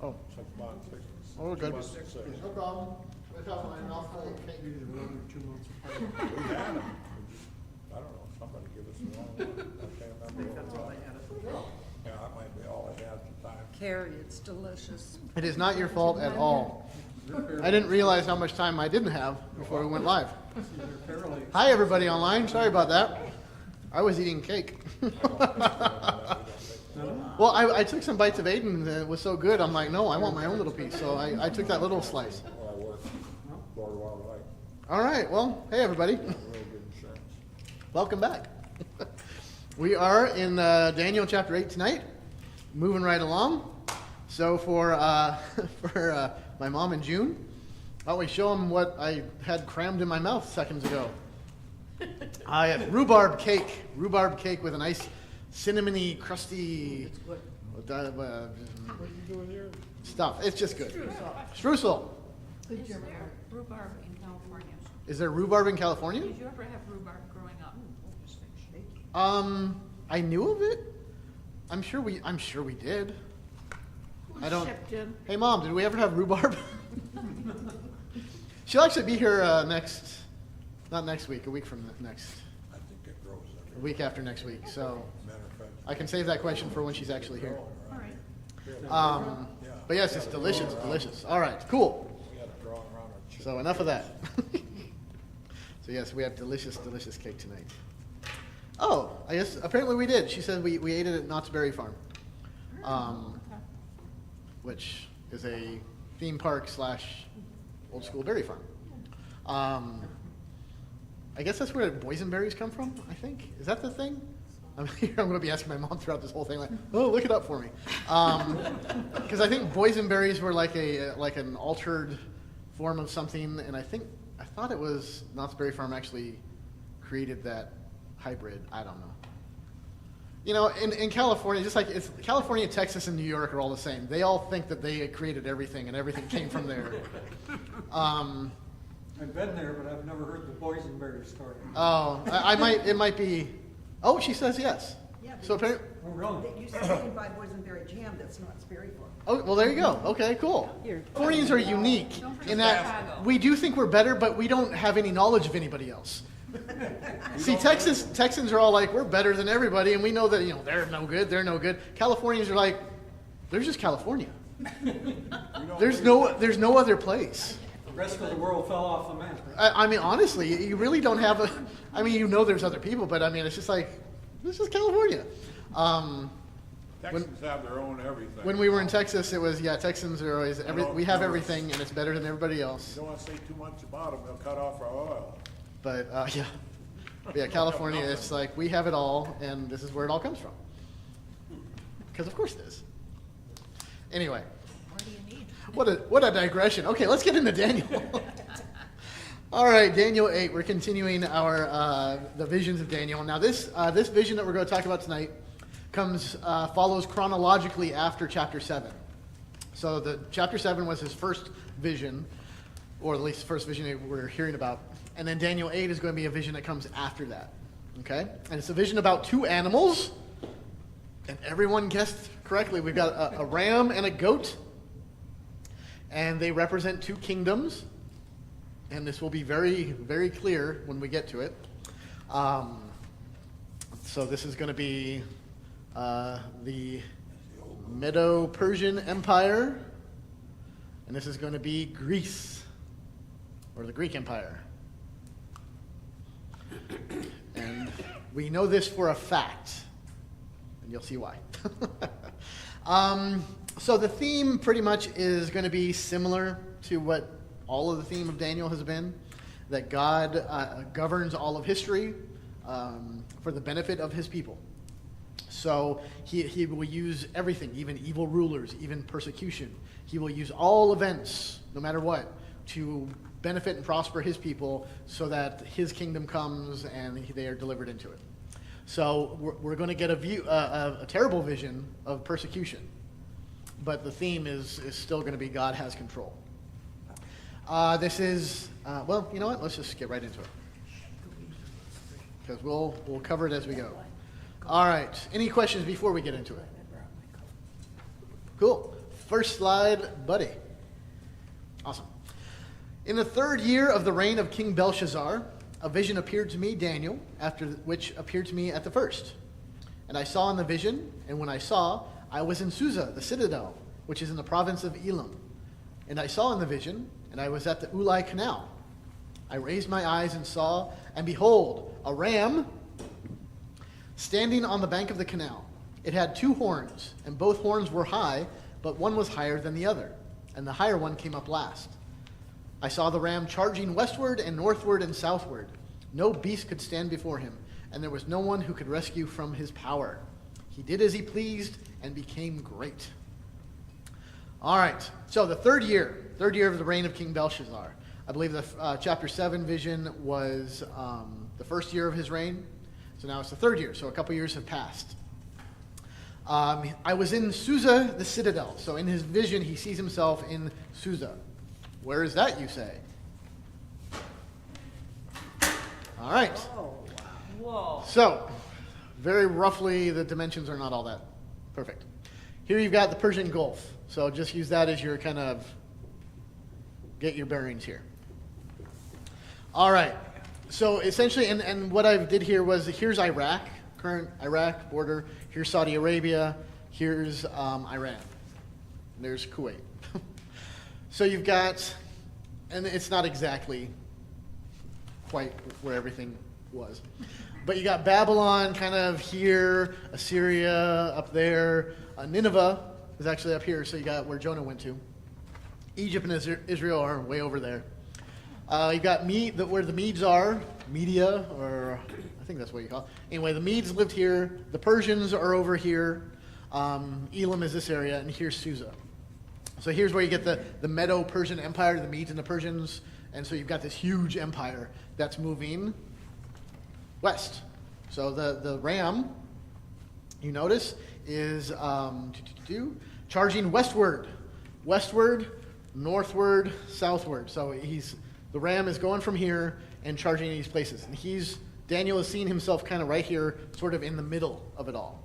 Oh, 6 months, oh, good. 2 months and 6. No problem. I thought my mouthful of cake. We had them. I don't know, somebody give us the wrong one. I can't remember what it was. Yeah, that might be all I had at the time. Carrie, it's delicious. It is not your fault at all. I didn't realize how much time I didn't have before we went live. Hi, everybody online. Sorry about that. I was eating cake. Well, I took some bites of Aiden, and it was so good. I'm like, no, I want my own little piece. So I took that little slice. Where I work, Boardwalk Lake, All right. Well, hey, everybody. real good insurance. Welcome back. We are in Daniel chapter 8 tonight, moving right along. So for for my mom and June, I always show them what I had crammed in my mouth seconds ago. I had rhubarb cake with a nice cinnamony, crusty It's good. What are you doing here? stuff. It's just good. Streusel. Is there rhubarb in California? Is there rhubarb in California? Did you ever have rhubarb growing up? I knew of it. I'm sure we did. I don't. Shipped in. Hey, Mom, did we ever have rhubarb? She'll actually be here not next week, a week from next, I think it grows a everywhere. week after next week. So Matter of fact. I can save that question for when she's actually here. All right. But yes, it's delicious, delicious. All right, cool. We had it growing around our chin. So enough of that. So yes, we have delicious, delicious cake tonight. Oh, I guess apparently we did. She said we ate it at Knott's Berry Farm, which is a theme park / old school berry farm. I guess that's where boysenberries come from, I think. Is that the thing? I'm going to be asking my mom throughout this whole thing, like, oh, look it up for me. Because I think boysenberries were like an altered form of something, and I thought it was Knott's Berry Farm actually created that hybrid. I don't know. You know, in California, just like California, Texas, and New York are all the same. They all think that they created everything, and everything came from there. I've been there, but I've never heard the boysenberry story. Oh, it might be. Oh, she says yes. Yeah, So apparently, Oh, really? That you said you can buy boysenberry jam that's not berry farm. oh, well, there you go. Okay, cool. Californians are unique Don't forget in that Chicago. we do think we're better, but we don't have any knowledge of anybody else. See, Texans are all like, we're better than everybody, and we know that, they're no good. Californians are like, there's just California. There's no other place. The rest of the world fell off the map. Right? I mean, honestly, you really don't have there's other people, but I mean, it's just like, this is California. Texans have their own everything. When we were in Texas, it was, Texans are always, we have everything, and it's better than everybody else. You don't want to say too much about them, they'll cut off our oil. But, yeah. But yeah, California, it's like, we have it all, and this is where it all comes from. Because of course it is. Anyway, What do you need? what a digression. Okay, let's get into Daniel. All right, Daniel 8, we're continuing the visions of Daniel. Now this vision that we're going to talk about tonight follows chronologically after chapter 7. So the chapter 7 was his first vision, or at least the first vision that we're hearing about. And then Daniel 8 is going to be a vision that comes after that. Okay? And it's a vision about two animals. And everyone guessed correctly. We've got a ram and a goat. And they represent two kingdoms. And this will be very, very clear when we get to it. So this is going to be the Medo-Persian Empire. And this is going to be Greece, or the Greek Empire. And we know this for a fact. And you'll see why. So the theme pretty much is going to be similar to what all of the theme of Daniel has been, that God governs all of history for the benefit of his people. So he will use everything, even evil rulers, even persecution. He will use all events, no matter what, to benefit and prosper his people so that his kingdom comes and they are delivered into it. So we're going to get a terrible vision of persecution, but the theme is still going to be God has control. This is, well, you know what? Let's just get right into it, because we'll cover it as we go. All right. Any questions before we get into it? Cool. First slide, buddy. Awesome. In the 3rd year of the reign of King Belshazzar, a vision appeared to me, Daniel, after which appeared to me at the first. And I saw in the vision, and when I saw, I was in Susa, the citadel, which is in the province of Elam. And I saw in the vision, and I was at the Ulai Canal. I raised my eyes and saw, and behold, a ram standing on the bank of the canal. It had 2 horns, and both horns were high, but one was higher than the other, and the higher one came up last. I saw the ram charging westward and northward and southward. No beast could stand before him, and there was no one who could rescue from his power. He did as he pleased and became great. All right, so the third year of the reign of King Belshazzar. I believe the chapter 7 vision was the first year of his reign. So now it's the 3rd year, so a couple years have passed. I was in Susa, the citadel. So in his vision, he sees himself in Susa. Where is that, you say? All right. Whoa. So, very roughly, the dimensions are not all that perfect. Here you've got the Persian Gulf. So just use that as your kind of get your bearings here. All right. So essentially, and what I did here was, here's Iraq, current Iraq border. Here's Saudi Arabia. Here's Iran. And there's Kuwait. So you've got, and it's not exactly quite where everything was, but you got Babylon kind of here, Assyria up there, Nineveh is actually up here, so you got where Jonah went to. Egypt and Israel are way over there. You got where the Medes are, Media, or I think that's what you call it. Anyway, the Medes lived here, the Persians are over here, Elam is this area, and here's Susa. So here's where you get the Medo-Persian Empire, the Medes and the Persians, and so you've got this huge empire that's moving west. So the ram, you notice, is charging westward, northward, southward. So the ram is going from here and charging these places, and Daniel is seeing himself kind of right here, sort of in the middle of it all,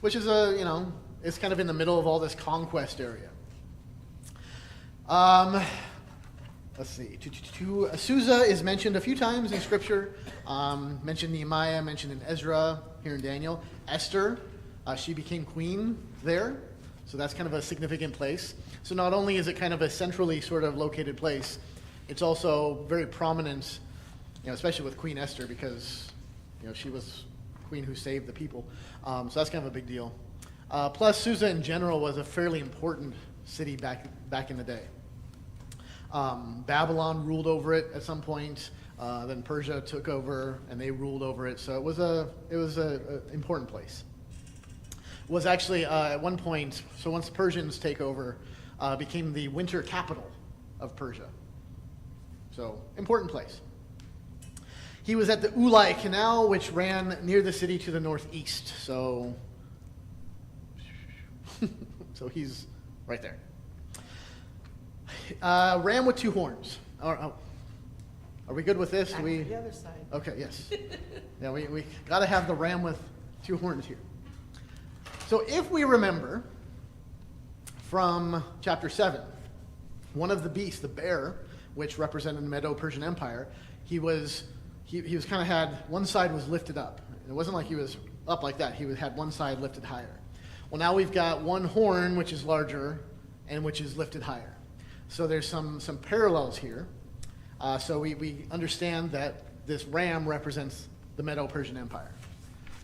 which is it's kind of in the middle of all this conquest area. Let's see. Susa is mentioned a few times in Scripture. Mentioned Nehemiah, mentioned in Ezra, here in Daniel. Esther, she became queen there. So that's kind of a significant place. So not only is it kind of a centrally sort of located place, it's also very prominent, especially with Queen Esther, because she was queen who saved the people. So that's kind of a big deal. Plus, Susa in general was a fairly important city back in the day. Babylon ruled over it at some point. Then Persia took over, and they ruled over it. So it was a important place. It was actually at one point. So once the Persians take over, became the winter capital of Persia. So important place. He was at the Ulai Canal, which ran near the city to the northeast. So he's right there. Ram with 2 horns. Are we good with this? Back to the other side. Okay, yes. Yeah, we got to have the ram with 2 horns here. So if we remember from chapter 7, one of the beasts, the bear, which represented the Medo-Persian Empire, he was kind of had, one side was lifted up. It wasn't like he was up like that. He had one side lifted higher. Well, now we've got one horn, which is larger, and which is lifted higher. So there's some parallels here. So we understand that this ram represents the Medo-Persian Empire.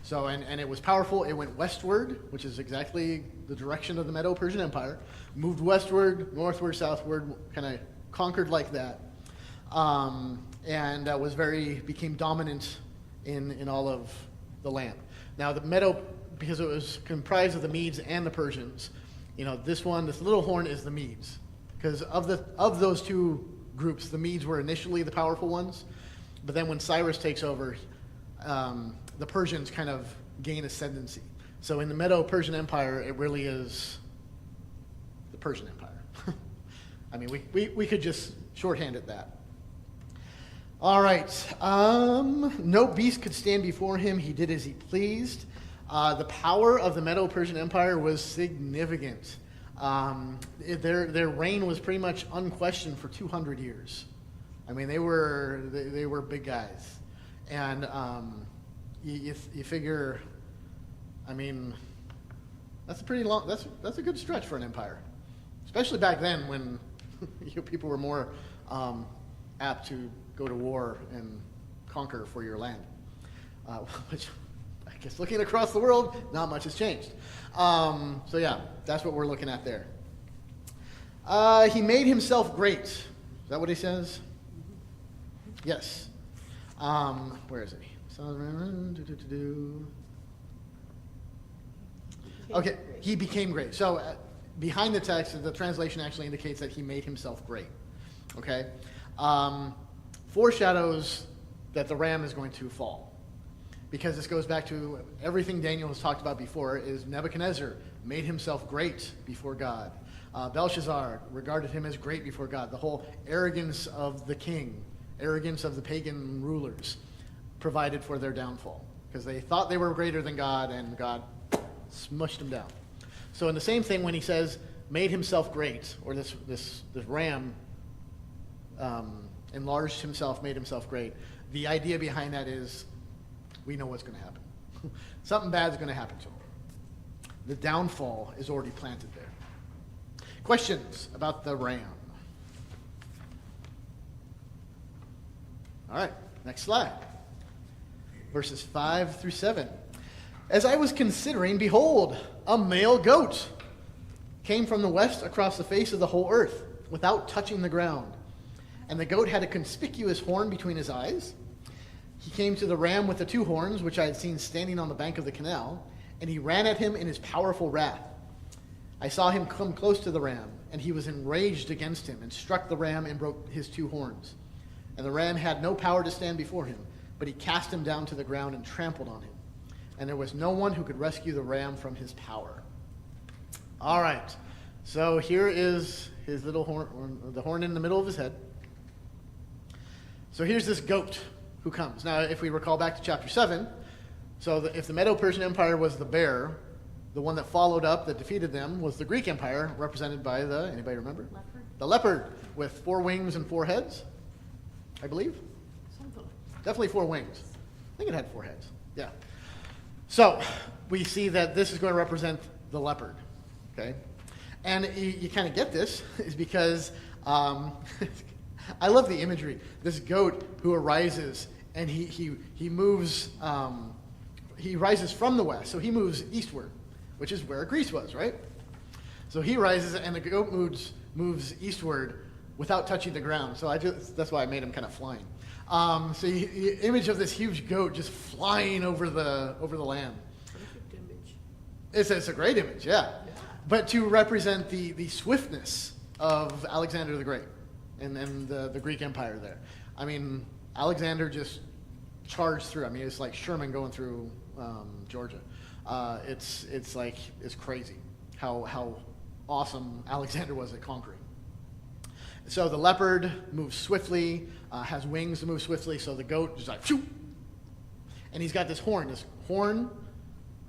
So, and it was powerful. It went westward, which is exactly the direction of the Medo-Persian Empire, moved westward, northward, southward, kind of conquered like that, and became dominant in all of the land. Now the Medo, because it was comprised of the Medes and the Persians, this little horn is the Medes. Because of those 2 groups, the Medes were initially the powerful ones, but then when Cyrus takes over, the Persians kind of gain ascendancy. So in the Medo-Persian Empire, it really is the Persian Empire. I mean, we could just shorthand it that. All right. No beast could stand before him. He did as he pleased. The power of the Medo-Persian Empire was significant. Their reign was pretty much unquestioned for 200 years. I mean, they were big guys, and you figure, I mean, that's a pretty long. That's a good stretch for an empire, especially back then when people were more apt to go to war and conquer for your land. Which, I guess, looking across the world, not much has changed. So yeah, that's what we're looking at there. He made himself great. Is that what he says? Yes. Where is it? Okay, he became great. So behind the text, the translation actually indicates that he made himself great. Okay? Foreshadows that the ram is going to fall. Because this goes back to everything Daniel has talked about before, is Nebuchadnezzar made himself great before God. Belshazzar regarded him as great before God. The whole arrogance of the king, arrogance of the pagan rulers, provided for their downfall. Because they thought they were greater than God, and God smushed them down. So in the same thing, when he says, made himself great, or this ram enlarged himself, made himself great, the idea behind that is, we know what's going to happen. Something bad is going to happen to him. The downfall is already planted there. Questions about the ram? All right, next slide. Verses 5 through 7. As I was considering, behold, a male goat came from the west across the face of the whole earth, without touching the ground. And the goat had a conspicuous horn between his eyes. He came to the ram with the two horns, which I had seen standing on the bank of the canal, and he ran at him in his powerful wrath. I saw him come close to the ram, and he was enraged against him, and struck the ram and broke his two horns. And the ram had no power to stand before him, but he cast him down to the ground and trampled on him. And there was no one who could rescue the ram from his power. All right, so here is his little horn, the horn in the middle of his head. So here's this goat who comes. Now, if we recall back to chapter 7, so if the Medo-Persian Empire was the bear, the one that followed up, that defeated them, was the Greek Empire, represented by anybody remember? Leopard. The leopard, with 4 wings and 4 heads, I believe. Something. Definitely 4 wings. I think it had 4 heads. Yeah. So we see that this is going to represent the leopard. Okay, and you kind of get this is because I love the imagery. This goat who arises and he moves. He rises from the west, so he moves eastward, which is where Greece was, right? So he rises, and the goat moves eastward without touching the ground. So that's why I made him kind of flying. So you image of this huge goat just flying over the land. Perfect image. It's a great image, yeah. But to represent the swiftness of Alexander the Great and the Greek Empire there. I mean, Alexander just charged through. I mean, it's like Sherman going through Georgia. It's crazy how awesome Alexander was at conquering. So the leopard moves swiftly, has wings to move swiftly, so the goat just like, shoo! And he's got this horn. This horn,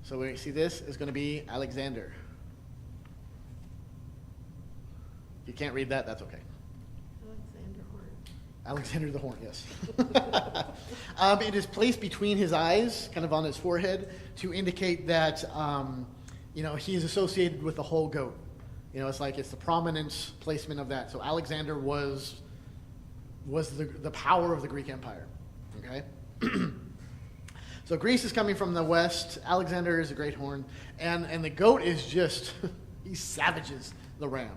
so we see this, is going to be Alexander. If you can't read that, that's okay. Alexander Horn. Alexander the Horn, yes. It is placed between his eyes, kind of on his forehead, to indicate that he is associated with the whole goat. It's the prominence placement of that. So Alexander was the power of the Greek Empire. Okay? So Greece is coming from the west. Alexander is a great horn. And the goat is just, he savages the ram.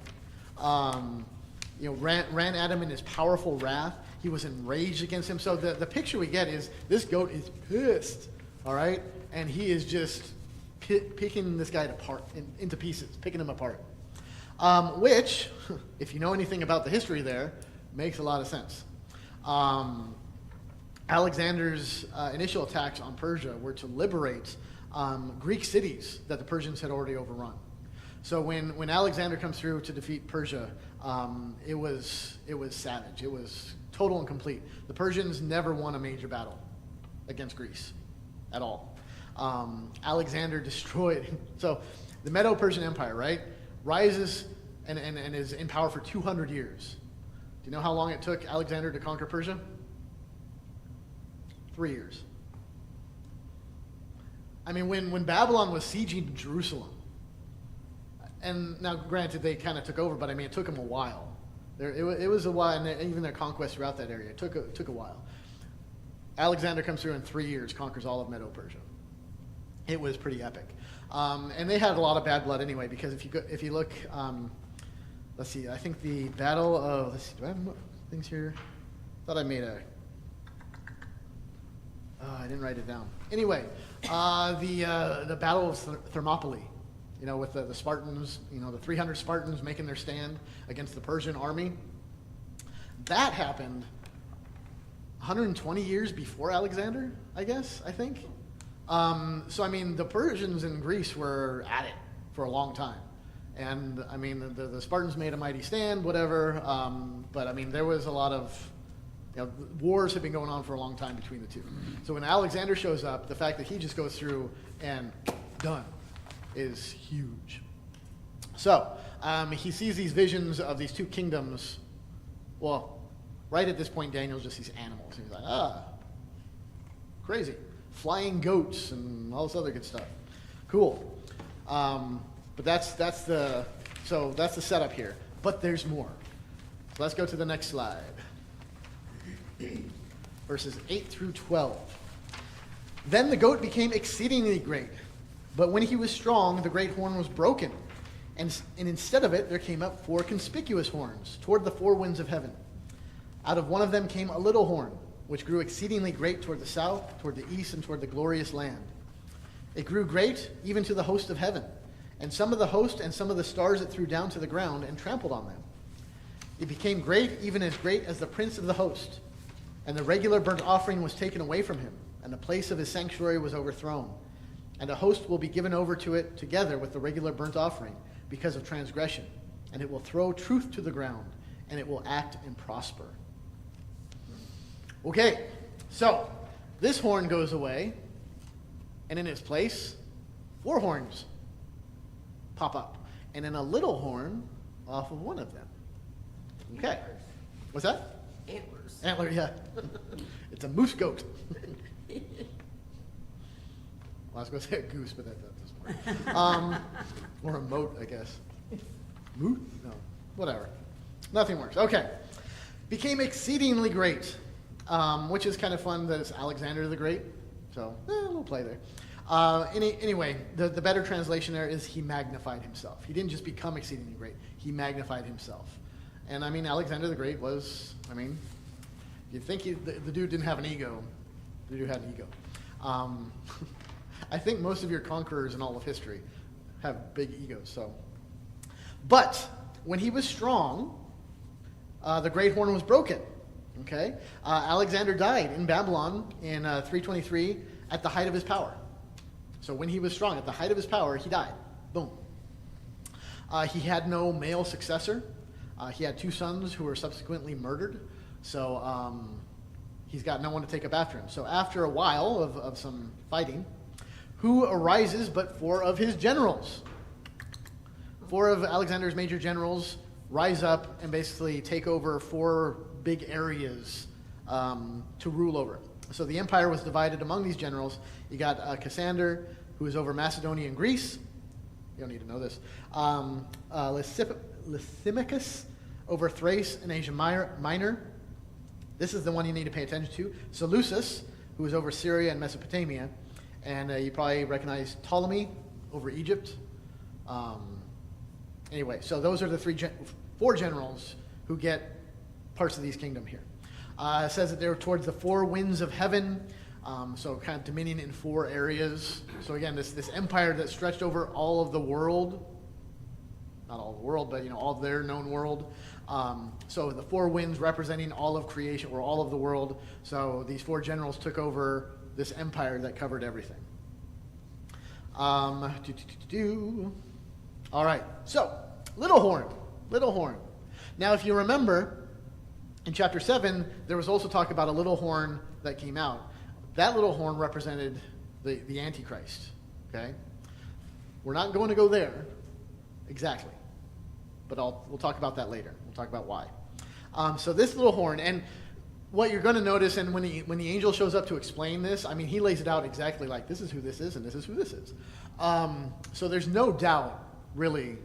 Ran at him in his powerful wrath. He was enraged against him. So the picture we get is this goat is pissed, all right? And he is just picking this guy apart, into pieces, picking him apart. Which, if you know anything about the history there, makes a lot of sense. Alexander's initial attacks on Persia were to liberate Greek cities that the Persians had already overrun. So when Alexander comes through to defeat Persia, it was savage. It was total and complete. The Persians never won a major battle against Greece at all. Alexander destroyed. So the Medo-Persian Empire, right? rises and is in power for 200 years. Do you know how long it took Alexander to conquer Persia? 3 years. I mean, when Babylon was sieging Jerusalem, and now granted they kind of took over, but I mean it took them a while. It was a while, and even their conquest throughout that area, it took a while. Alexander comes through in 3 years, conquers all of Medo-Persia. It was pretty epic. And they had a lot of bad blood anyway, because if you look, let's see, I think the battle of, let's see, do I have more things here? Thought I made a, I didn't write it down. Anyway, the battle of Thermopylae, with the Spartans, the 300 Spartans making their stand against the Persian army. That happened 120 years before Alexander, I think. So, I mean, the Persians in Greece were at it for a long time. And, I mean, the Spartans made a mighty stand, whatever. But, I mean, there was a lot of, wars have been going on for a long time between the two. So when Alexander shows up, the fact that he just goes through and done is huge. So, he sees these visions of these two kingdoms. Well, right at this point, Daniel's just these animals. He's like, crazy. Flying goats and all this other good stuff. Cool. But that's the setup here. But there's more. So let's go to the next slide. Verses 8 through 12. Then the goat became exceedingly great. But when he was strong, the great horn was broken. And instead of it, there came up 4 conspicuous horns toward the 4 winds of heaven. Out of one of them came a little horn, which grew exceedingly great toward the south, toward the east, and toward the glorious land. It grew great even to the host of heaven, and some of the host and some of the stars it threw down to the ground and trampled on them. It became great, even as great as the prince of the host. And the regular burnt offering was taken away from him, and the place of his sanctuary was overthrown. And a host will be given over to it together with the regular burnt offering because of transgression. And it will throw truth to the ground, and it will act and prosper. Okay, so this horn goes away, and in its place, 4 horns pop up, and then a little horn off of one of them. Okay, what's that? Antlers. Antler, yeah. It's a moose goat. Well, I was going to say a goose, but that doesn't work. Or a moat, I guess. Moot? No, whatever. Nothing works. Okay. Became exceedingly great. Which is kind of fun that it's Alexander the Great. So, a little play there. Anyway, the better translation there is he magnified himself. He didn't just become exceedingly great. He magnified himself. And, I mean, Alexander the Great was, you'd think the dude didn't have an ego. The dude had an ego. I think most of your conquerors in all of history have big egos. So, but when he was strong, the great horn was broken. Okay, Alexander died in Babylon in 323 at the height of his power. So when he was strong, at the height of his power, he died. Boom. He had no male successor. He had 2 sons who were subsequently murdered. So he's got no one to take up after him. So after a while of some fighting, who arises but 4 of his generals? 4 of Alexander's major generals rise up and basically take over 4 big areas to rule over. So the empire was divided among these generals. You got Cassander, who is over Macedonia and Greece. You don't need to know this. Lysimachus over Thrace and Asia Minor. This is the one you need to pay attention to. Seleucus, who is over Syria and Mesopotamia. And you probably recognize Ptolemy over Egypt. Anyway, so those are the 4 generals who get parts of these kingdom here. It says that they're towards the 4 winds of heaven, so kind of dominion in 4 areas. So again, this empire that stretched over all of the world, not all of the world, but all of their known world. So the 4 winds representing all of creation, or all of the world. So these 4 generals took over this empire that covered everything. All right, so little horn. Now, if you remember, in chapter 7, there was also talk about a little horn that came out. That little horn represented the Antichrist, okay? We're not going to go there exactly, but we'll talk about that later. We'll talk about why. So this little horn, and what you're going to notice, and when the angel shows up to explain this, I mean, he lays it out exactly like, this is who this is, and this is who this is. So there's no doubt, really,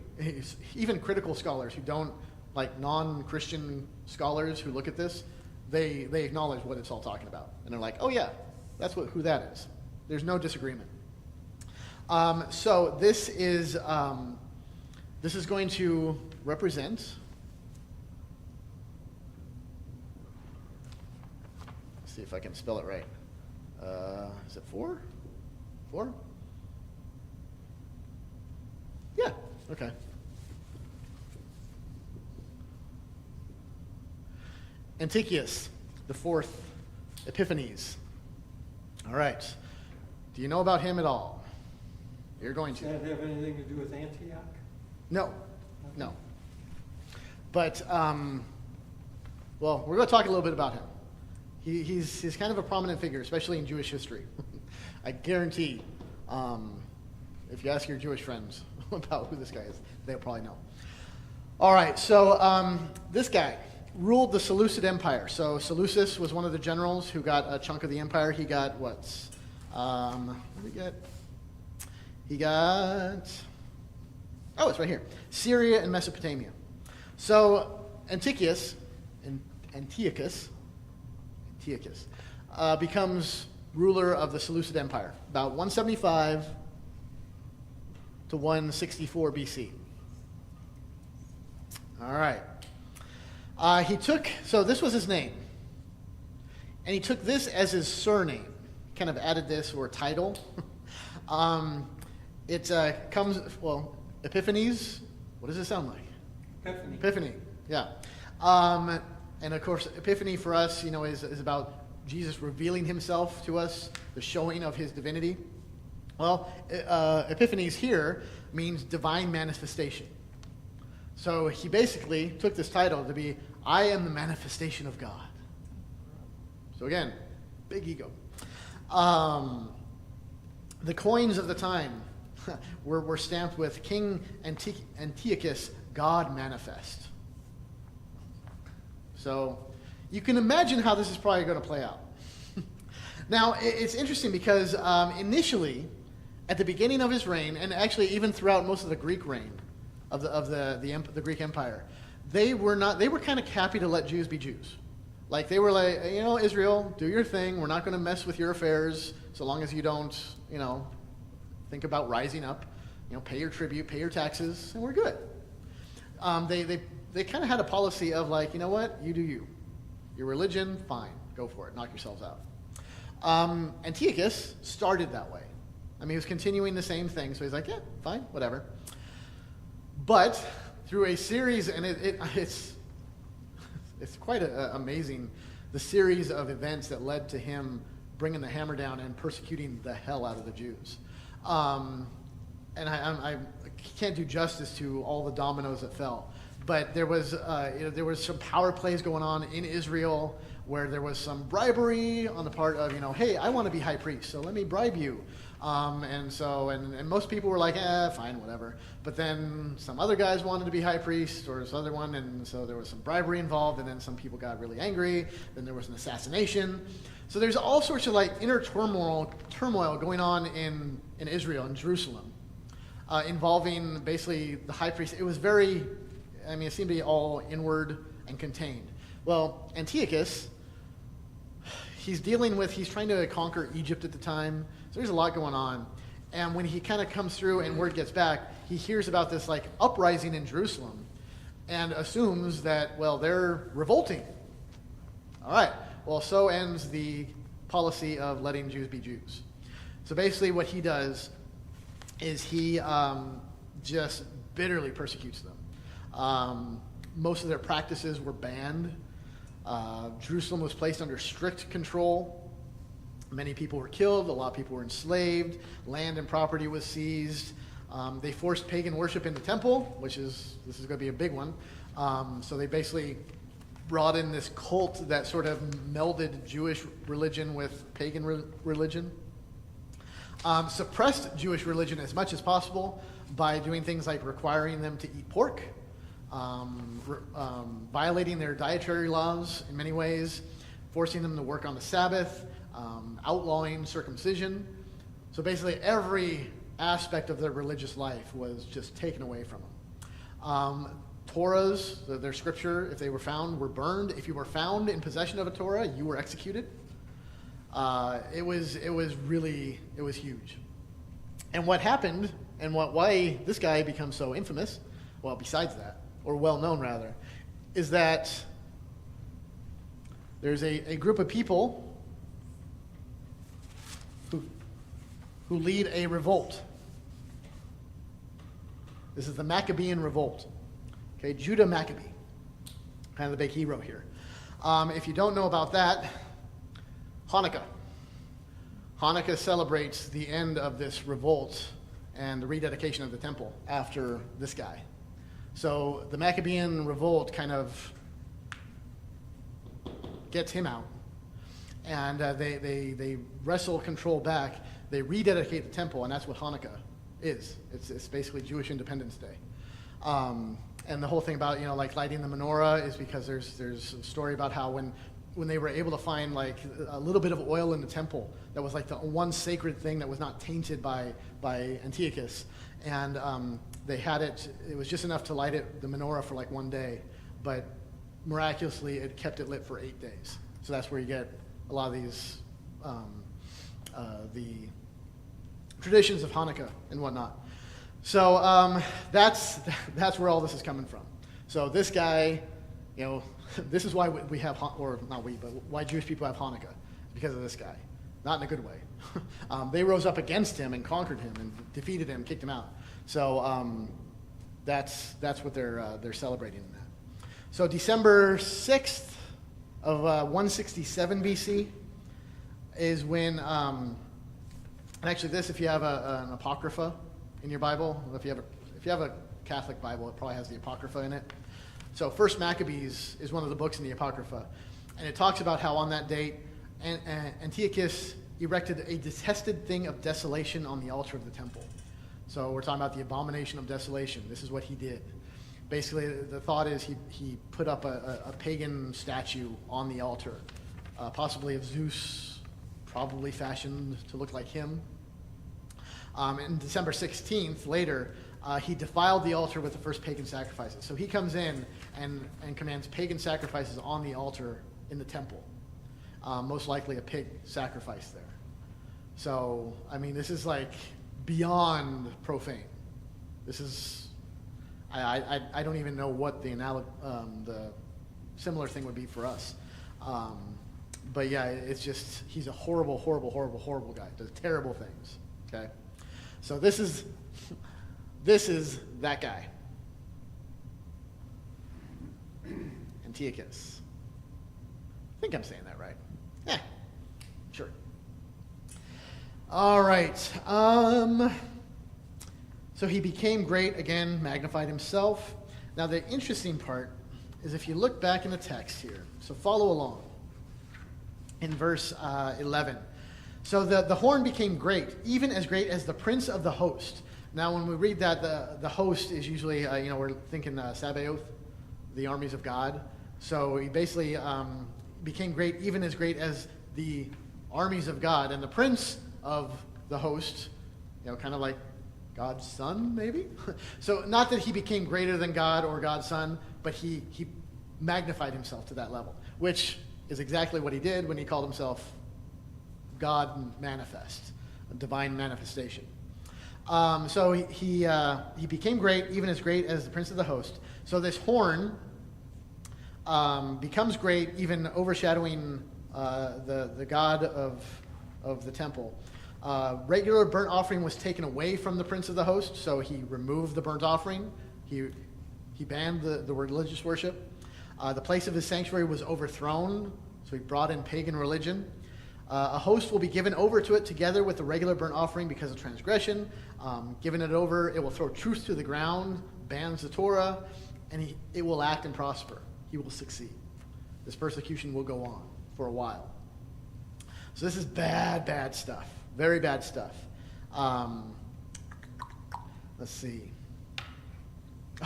even critical scholars who don't, like non-Christian scholars who look at this, they acknowledge what it's all talking about. And they're like, oh yeah, that's who that is. There's no disagreement. So this is going to represent, let's see if I can spell it right. Is it 4? 4? Yeah, okay. Antiochus, the 4th Epiphanes. All right. Do you know about him at all? You're going Does to. that have anything to do with Antioch? No. But, well, we're going to talk a little bit about him. He's kind of a prominent figure, especially in Jewish history. I guarantee, if you ask your Jewish friends about who this guy is, they'll probably know. All right, so this guy ruled the Seleucid Empire. So Seleucus was one of the generals who got a chunk of the empire. He got what did he get? He got, oh, it's right here. Syria and Mesopotamia. So Antiochus becomes ruler of the Seleucid Empire, about 175 to 164 BC. All right. So this was his name. And he took this as his surname. Kind of added this, or title. It comes, well, Epiphanes. What does it sound like? Epiphany, yeah. And of course, Epiphany for us, is about Jesus revealing himself to us, the showing of his divinity. Well, Epiphanies here means divine manifestation. So he basically took this title to be, I am the manifestation of God. So again, big ego. The coins of the time were stamped with King Antiochus, God manifest. So you can imagine how this is probably going to play out. Now, it's interesting because initially, at the beginning of his reign, and actually even throughout most of the Greek reign of the Greek Empire, they were kind of happy to let Jews be Jews. Like, they were like, Israel, do your thing. We're not going to mess with your affairs so long as you don't, think about rising up. Pay your tribute, pay your taxes, and we're good. They kind of had a policy of like, you know what, you do you. Your religion, fine, go for it, knock yourselves out. Antiochus started that way. I mean, he was continuing the same thing, so he's like, yeah, fine, whatever. But through a series, and it's quite amazing, the series of events that led to him bringing the hammer down and persecuting the hell out of the Jews. And I can't do justice to all the dominoes that fell. But there was some power plays going on in Israel where there was some bribery on the part of, hey, I want to be high priest, so let me bribe you. And most people were like, fine, whatever. But then some other guys wanted to be high priest, or this other one, and so there was some bribery involved, and then some people got really angry. Then there was an assassination. So there's all sorts of like inner turmoil going on in Israel, in Jerusalem, involving basically the high priest. It was it seemed to be all inward and contained. Well, Antiochus, he's trying to conquer Egypt at the time. So there's a lot going on. And when he kind of comes through and word gets back, he hears about this like uprising in Jerusalem and assumes that, well, they're revolting. All right. Well, so ends the policy of letting Jews be Jews. So basically what he does is he just bitterly persecutes them. Most of their practices were banned. Jerusalem was placed under strict control. Many people were killed. A lot of people were enslaved. Land and property was seized. They forced pagan worship in the temple, this is going to be a big one. So they basically brought in this cult that sort of melded Jewish religion with pagan religion. Suppressed Jewish religion as much as possible by doing things like requiring them to eat pork, violating their dietary laws in many ways, forcing them to work on the Sabbath, outlawing circumcision. So basically every aspect of their religious life was just taken away from them. Torahs, their scripture, if they were found, were burned. If you were found in possession of a Torah, you were executed. It was huge. And what happened, and why this guy becomes so infamous, well, besides that, or well known rather, is that there's a group of people who lead a revolt. This is the Maccabean revolt. Okay, Judah Maccabee, kind of the big hero here. If you don't know about that, Hanukkah. Hanukkah celebrates the end of this revolt and the rededication of the temple after this guy. So the Maccabean revolt kind of gets him out, and they wrestle control back. They rededicate the temple, and that's what Hanukkah is. It's basically Jewish Independence Day. And the whole thing about, like lighting the menorah is because there's a story about how when they were able to find like a little bit of oil in the temple that was like the one sacred thing that was not tainted by Antiochus, and they had it was just enough to light the menorah for like one day, but miraculously it kept it lit for 8 days. So that's where you get a lot of these the traditions of Hanukkah and whatnot. So that's where all this is coming from. So this guy, this is why we have, or not we, but why Jewish people have Hanukkah, because of this guy. Not in a good way. They rose up against him and conquered him and defeated him, kicked him out. So that's what they're celebrating in that. So December 6th of 167 BC is when, and actually this, if you have an Apocrypha in your Bible, if you have a Catholic Bible, it probably has the Apocrypha in it. So First Maccabees is one of the books in the Apocrypha, and it talks about how on that date, Antiochus erected a detested thing of desolation on the altar of the temple. So we're talking about the abomination of desolation. This is what he did. Basically, the thought is he put up a pagan statue on the altar, possibly of Zeus, probably fashioned to look like him. And December 16th, later, he defiled the altar with the first pagan sacrifices. So he comes in and commands pagan sacrifices on the altar in the temple. Most likely a pig sacrifice there. So, I mean, this is like beyond profane. This is, I don't even know what the similar thing would be for us. But yeah, it's just, he's a horrible, horrible, horrible, horrible guy. Does terrible things, okay? So this is that guy. Antiochus. I think I'm saying that right. Yeah, sure. All right. So he became great, again, magnified himself. Now the interesting part is if you look back in the text here, so follow along in verse 11. So the horn became great, even as great as the prince of the host. Now when we read that, the host is usually, we're thinking Sabaoth, the armies of God. So he basically became great, even as great as the armies of God. And the prince of the host, kind of like God's son, maybe? So not that he became greater than God or God's son, but he magnified himself to that level, which is exactly what he did when he called himself God manifest, a divine manifestation. So he became great, even as great as the prince of the host. So this horn becomes great, even overshadowing the God of the temple. Regular burnt offering was taken away from the prince of the host, so he removed the burnt offering. He banned the religious worship. The place of his sanctuary was overthrown, so he brought in pagan religion. A host will be given over to it together with the regular burnt offering because of transgression. Given it over, it will throw truth to the ground, bans the Torah, and it will act and prosper. He will succeed. This persecution will go on for a while. So this is bad, bad stuff. Very bad stuff. Let's see.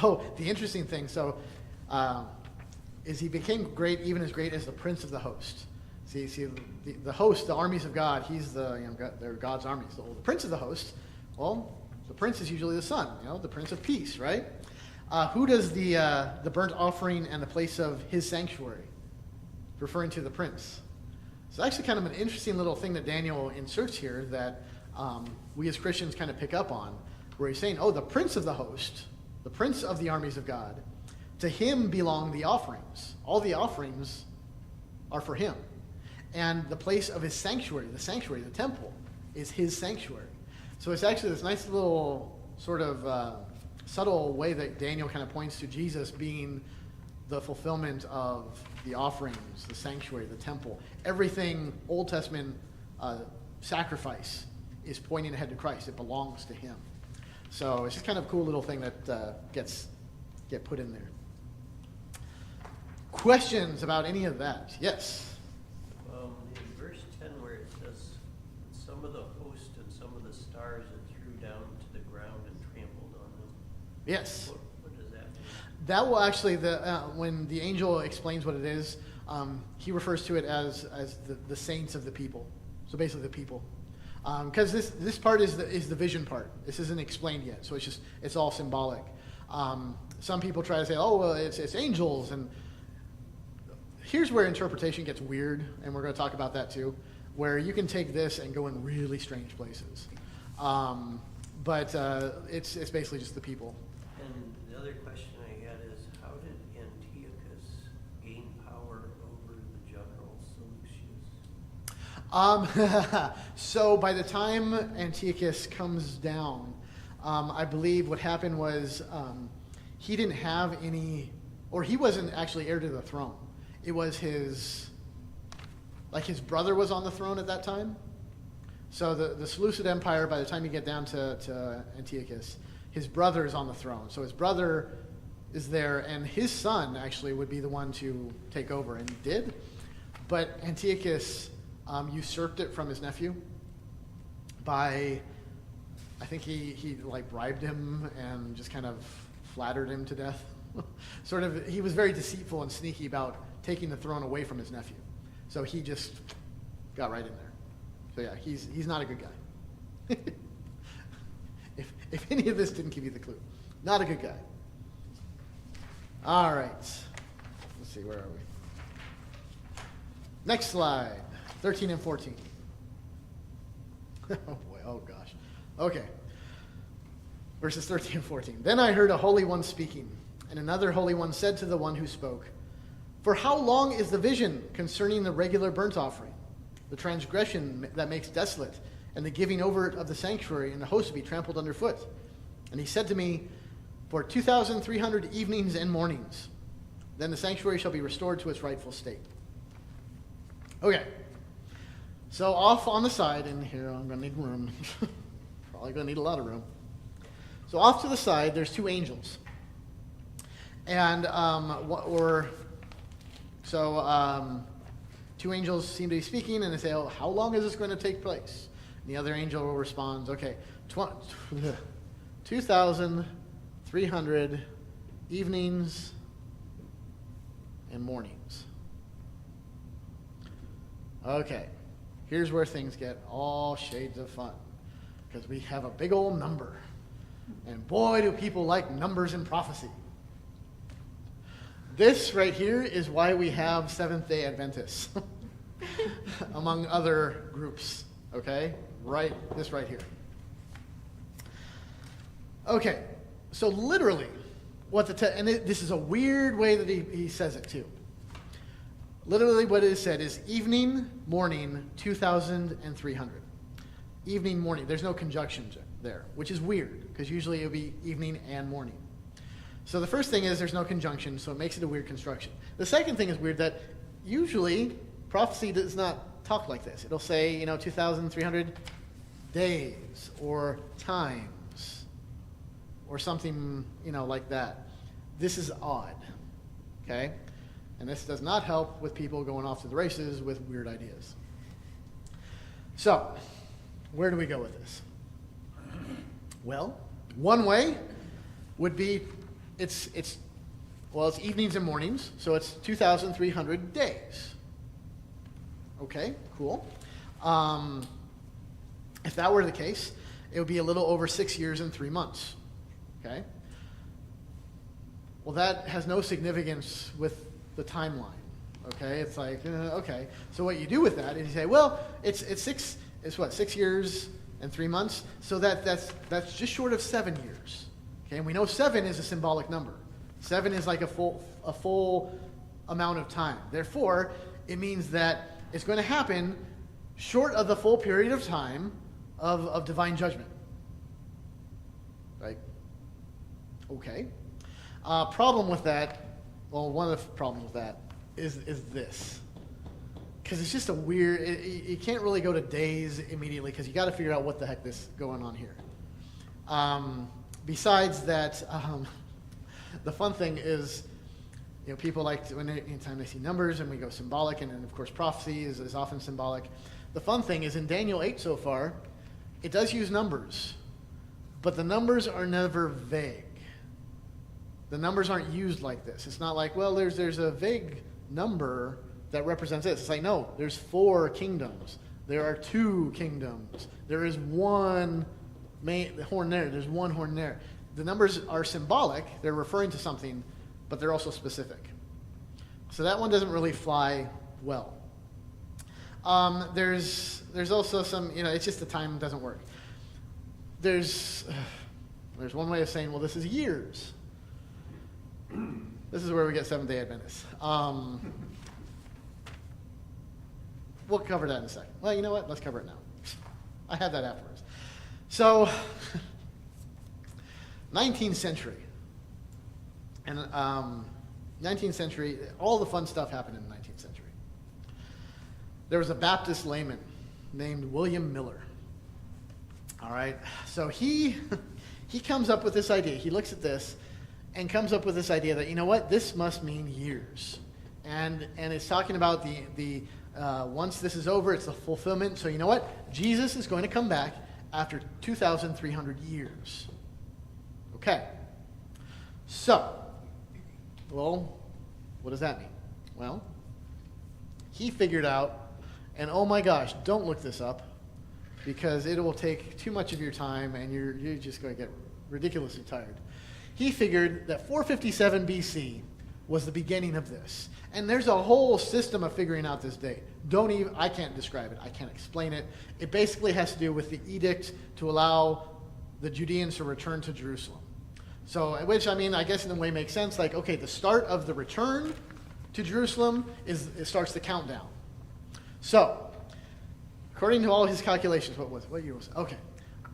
Oh, the interesting thing, so, is he became great, even as great as the prince of the host. See, the host, the armies of God, he's they're God's armies. The prince of the host, well, the prince is usually the son, the prince of peace, right? Who does the burnt offering and the place of his sanctuary? Referring to the prince. So actually kind of an interesting little thing that Daniel inserts here that we as Christians kind of pick up on, where he's saying, oh, the prince of the host, the prince of the armies of God, to him belong the offerings. All the offerings are for him. And the place of his sanctuary, the temple, is his sanctuary. So it's actually this nice little sort of subtle way that Daniel kind of points to Jesus being the fulfillment of the offerings, the sanctuary, the temple. Everything Old Testament sacrifice is pointing ahead to Christ. It belongs to him. So it's just kind of a cool little thing that get put in there. Questions about any of that? Yes. In verse 10 where it says, some of the host and some of the stars it threw down to the ground and trampled on them. Yes. What does that mean? That will actually, when the angel explains what it is, he refers to it as the saints of the people. So basically the people. Because this part is the vision part. This isn't explained yet, so it's all symbolic. Some people try to say, oh, well, it's angels, and here's where interpretation gets weird, and we're going to talk about that too, where you can take this and go in really strange places. But it's basically just the people. And the other question I had is, how did Antiochus gain power over the general Seleucus? So by the time Antiochus comes down, I believe what happened was he didn't have any, or he wasn't actually heir to the throne. It was his brother was on the throne at that time. So the Seleucid Empire, by the time you get down to Antiochus, his brother is on the throne. So his brother is there, and his son actually would be the one to take over, and did. But Antiochus usurped it from his nephew by, I think he like bribed him and just kind of flattered him to death. Sort of, he was very deceitful and sneaky about taking the throne away from his nephew. So he just got right in there. So yeah, he's not a good guy. if any of this didn't give you the clue, not a good guy. All right. Let's see, where are we? Next slide, 13 and 14. Oh boy, oh gosh. Okay. Verses 13 and 14. Then I heard a holy one speaking, and another holy one said to the one who spoke, for how long is the vision concerning the regular burnt offering, the transgression that makes desolate, and the giving over of the sanctuary and the host to be trampled underfoot? And he said to me, for 2,300 evenings and mornings, then the sanctuary shall be restored to its rightful state. Okay. So off on the side, and here I'm going to need room. Probably going to need a lot of room. So off to the side, there's two angels. And two angels seem to be speaking, and they say, oh, how long is this going to take place? And the other angel responds, okay, 2,300 evenings and mornings. Okay, here's where things get all shades of fun, because we have a big old number. And boy, do people like numbers in prophecy. This right here is why we have Seventh-day Adventists, among other groups, okay? This right here. Okay, so literally, this is a weird way that he says it too. Literally what it is said is evening, morning, 2,300. Evening, morning. There's no conjunction there, which is weird, because usually it would be evening and morning. So the first thing is there's no conjunction, so it makes it a weird construction. The second thing is weird that usually prophecy does not talk like this. It'll say, 2,300 days or times or something, like that. This is odd, okay? And this does not help with people going off to the races with weird ideas. So, where do we go with this? Well, one way would be it's evenings and mornings, so it's 2,300 days. Okay, cool. If that were the case, it would be a little over 6 years and 3 months. Okay? Well, that has no significance with the timeline. Okay? It's like, okay. So what you do with that is you say, well, it's 6 years and 3 months, so that's just short of 7 years. Okay? And we know 7 is a symbolic number. 7 is like a full amount of time. Therefore, it means that it's going to happen short of the full period of time of divine judgment. Right? Okay. Problem with that, well, one of the problems with that is this. Because it's just a weird, you can't really go to days immediately because you got to figure out what the heck is going on here. Besides that, the fun thing is, people like to, anytime they see numbers and we go symbolic, and then of course prophecy is often symbolic. The fun thing is in Daniel 8 so far, it does use numbers, but the numbers are never vague. The numbers aren't used like this. It's not like, well, there's a vague number that represents this. It's like, no, there's 4 kingdoms. There are 2 kingdoms. There is one horn there. There's one horn there. The numbers are symbolic. They're referring to something, but they're also specific. So that one doesn't really fly well. There's also some, it's just the time doesn't work. There's one way of saying, well, this is years. This is where we get Seventh-day Adventists. We'll cover that in a second. Well, you know what? Let's cover it now. I had that afterwards. So, 19th century. And 19th century, all the fun stuff happened in the 19th century. There was a Baptist layman named William Miller. All right, so he comes up with this idea. He looks at this and comes up with this idea that, this must mean years. And it's talking about the once this is over, it's the fulfillment. So Jesus is going to come back after 2,300 years. Okay. So, well, what does that mean? Well, he figured out, and oh my gosh, don't look this up, because it will take too much of your time and you're just going to get ridiculously tired. He figured that 457 BC was the beginning of this. And there's a whole system of figuring out this date. I can't describe it. I can't explain it. It basically has to do with the edict to allow the Judeans to return to Jerusalem. So, which, I guess in a way makes sense. Like, okay, the start of the return to Jerusalem it starts the countdown. So, according to all his calculations, what year was it? Okay.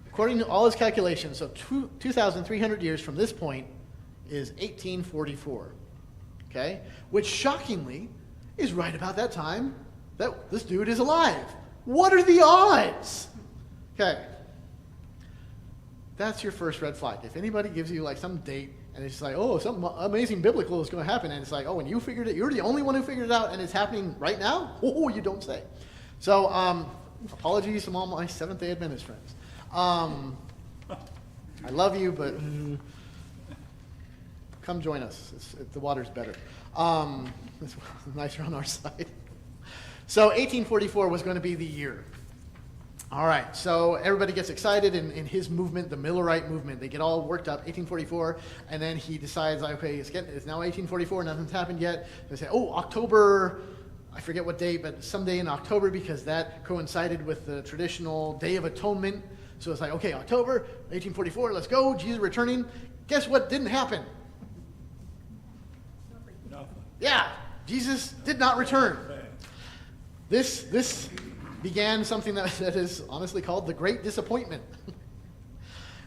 According to all his calculations, so 2,300 years from this point is 1844. Okay? Which, shockingly, is right about that time that this dude is alive. What are the odds? Okay. That's your first red flag. If anybody gives you like some date and it's like, oh, something amazing biblical is going to happen, and it's like, oh, and you figured it, you're the only one who figured it out, and it's happening right now? Oh, you don't say. So, apologies from all my Seventh-day Adventist friends. I love you, but come join us. The water's better. It's nicer on our side. So 1844 was going to be the year. All right, so everybody gets excited in his movement, the Millerite movement. They get all worked up, 1844, and then he decides, okay, it's now 1844, nothing's happened yet. They say, oh, October, I forget what date, but someday in October, because that coincided with the traditional Day of Atonement. So it's like, okay, October, 1844, let's go, Jesus returning. Guess what didn't happen? Nothing. Yeah, Jesus did not return. This began something that is honestly called the Great Disappointment.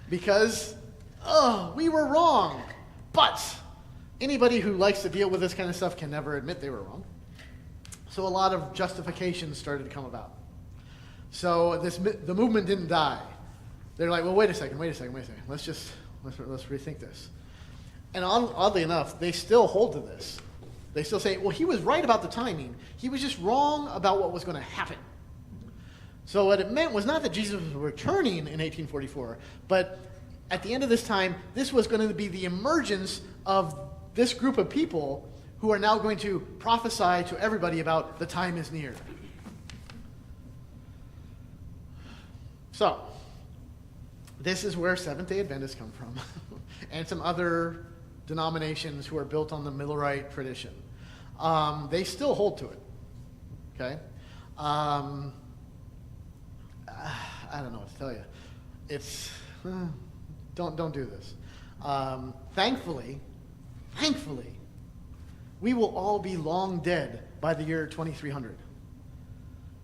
Because, we were wrong. But anybody who likes to deal with this kind of stuff can never admit they were wrong. So a lot of justifications started to come about. So the movement didn't die. They're like, well, wait a second. Let's rethink this. And oddly enough, they still hold to this. They still say, well, he was right about the timing. He was just wrong about what was going to happen. So what it meant was not that Jesus was returning in 1844, but at the end of this time, this was going to be the emergence of this group of people who are now going to prophesy to everybody about the time is near. So, this is where Seventh-day Adventists come from, and some other denominations who are built on the Millerite tradition. They still hold to it. Okay? I don't know what to tell you. It's don't do this. Thankfully, we will all be long dead by the year 2300.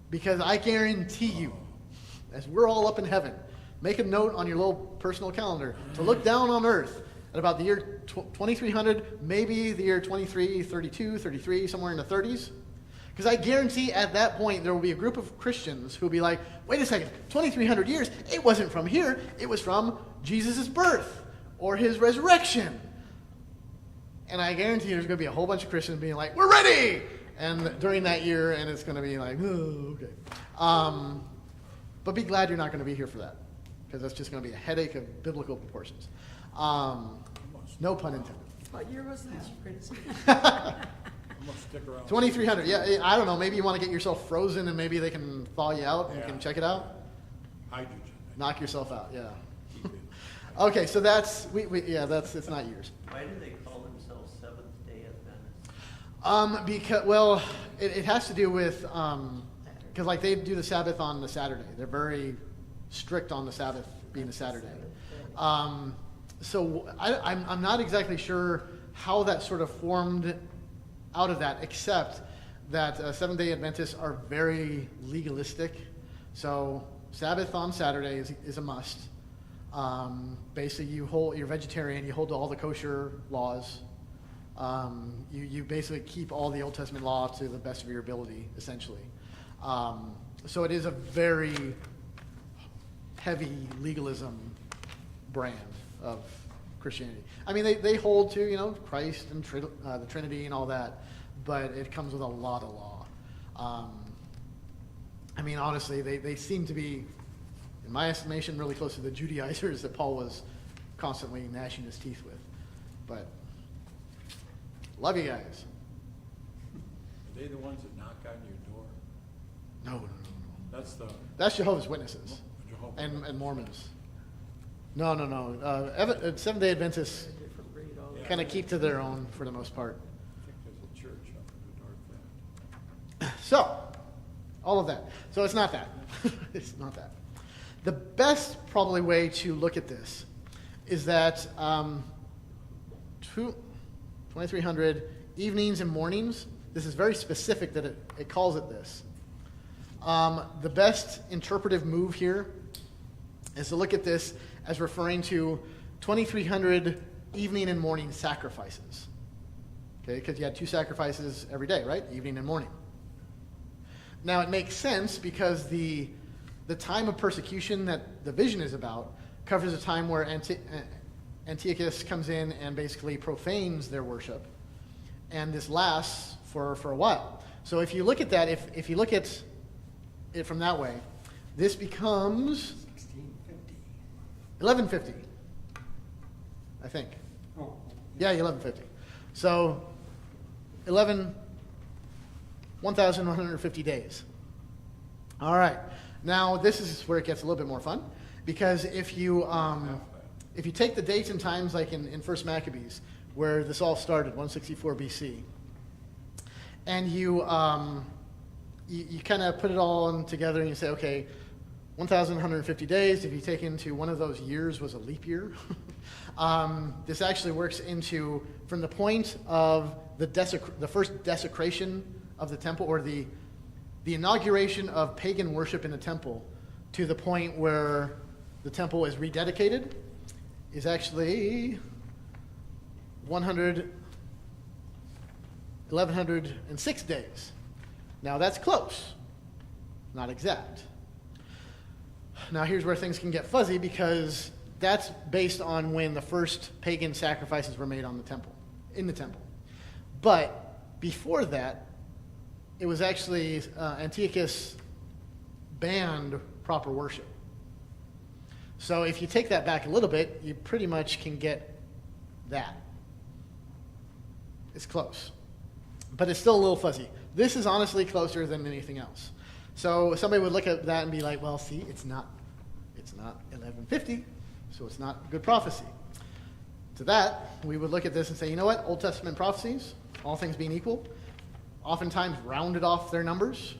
Because I guarantee you, as we're all up in heaven, make a note on your little personal calendar to look down on earth at about the year 2300, maybe the year 23, 32, 33, somewhere in the 30s. Because I guarantee at that point there will be a group of Christians who will be like, wait a second, 2300 years, it wasn't from here, it was from Jesus' birth or his resurrection. And I guarantee there's going to be a whole bunch of Christians being like, we're ready! And during that year, and it's going to be like, oh, okay. But be glad you're not going to be here for that, because that's just going to be a headache of biblical proportions. No pun intended. What year was that? I'm gonna stick around. 2300. Yeah, I don't know. Maybe you want to get yourself frozen, and maybe they can thaw you out and you Yeah. can check it out. Hydrogen. Knock yourself out. Yeah. Keep it. Okay, so that's it's not years. Why do they call themselves Seventh-day Adventists? Because it has to do with because like they do the Sabbath on the Saturday. They're very strict on the Sabbath being a Saturday. So I'm not exactly sure how that sort of formed out of that, except that Seventh-day Adventists are very legalistic. So Sabbath on Saturday is a must. Basically, you're vegetarian. You hold to all the kosher laws. You basically keep all the Old Testament law to the best of your ability, essentially. So it is a very heavy legalism brand of Christianity. I mean, they hold to, Christ and the Trinity and all that, but it comes with a lot of law. I mean, honestly, they seem to be, in my estimation, really close to the Judaizers that Paul was constantly gnashing his teeth with. But love you guys. Are they the ones that knock on your door? No. That's Jehovah's Witnesses Jehovah. and Mormons. No. Seventh-day Adventists Different breed all Yeah. kind of keep to their own for the most part. I think there's a church up in the north end. So, all of that. So it's not that. It's not that. The best probably way to look at this is that 2300 evenings and mornings. This is very specific that it calls it this. The best interpretive move here is to look at this as referring to 2300 evening and morning sacrifices. Okay, because you had 2 sacrifices every day, right? Evening and morning. Now it makes sense because the time of persecution that the vision is about covers a time where Antiochus comes in and basically profanes their worship, and this lasts for a while. So if you look at that, if you look at it from that way, this becomes 1650. 1150, I think. Oh, Yeah, 1150. So 1,150 days. All right. Now this is where it gets a little bit more fun, because if you take the dates and times like in First Maccabees, where this all started, 164 BC, and you kind of put it all together and you say, okay, 1,150 days, if you take into one of those years was a leap year, this actually works into, from the point of the first desecration of the temple, or the inauguration of pagan worship in the temple, to the point where the temple is rededicated, is actually 1,106 days. Now that's close, not exact. Now here's where things can get fuzzy, because that's based on when the first pagan sacrifices were made in the temple. But before that, it was actually Antiochus banned proper worship. So if you take that back a little bit, you pretty much can get that. It's close. But it's still a little fuzzy. This is honestly closer than anything else. So somebody would look at that and be like, well, see, it's not 1150, so it's not good prophecy. To that, we would look at this and say, you know what? Old Testament prophecies, all things being equal, oftentimes rounded off their numbers.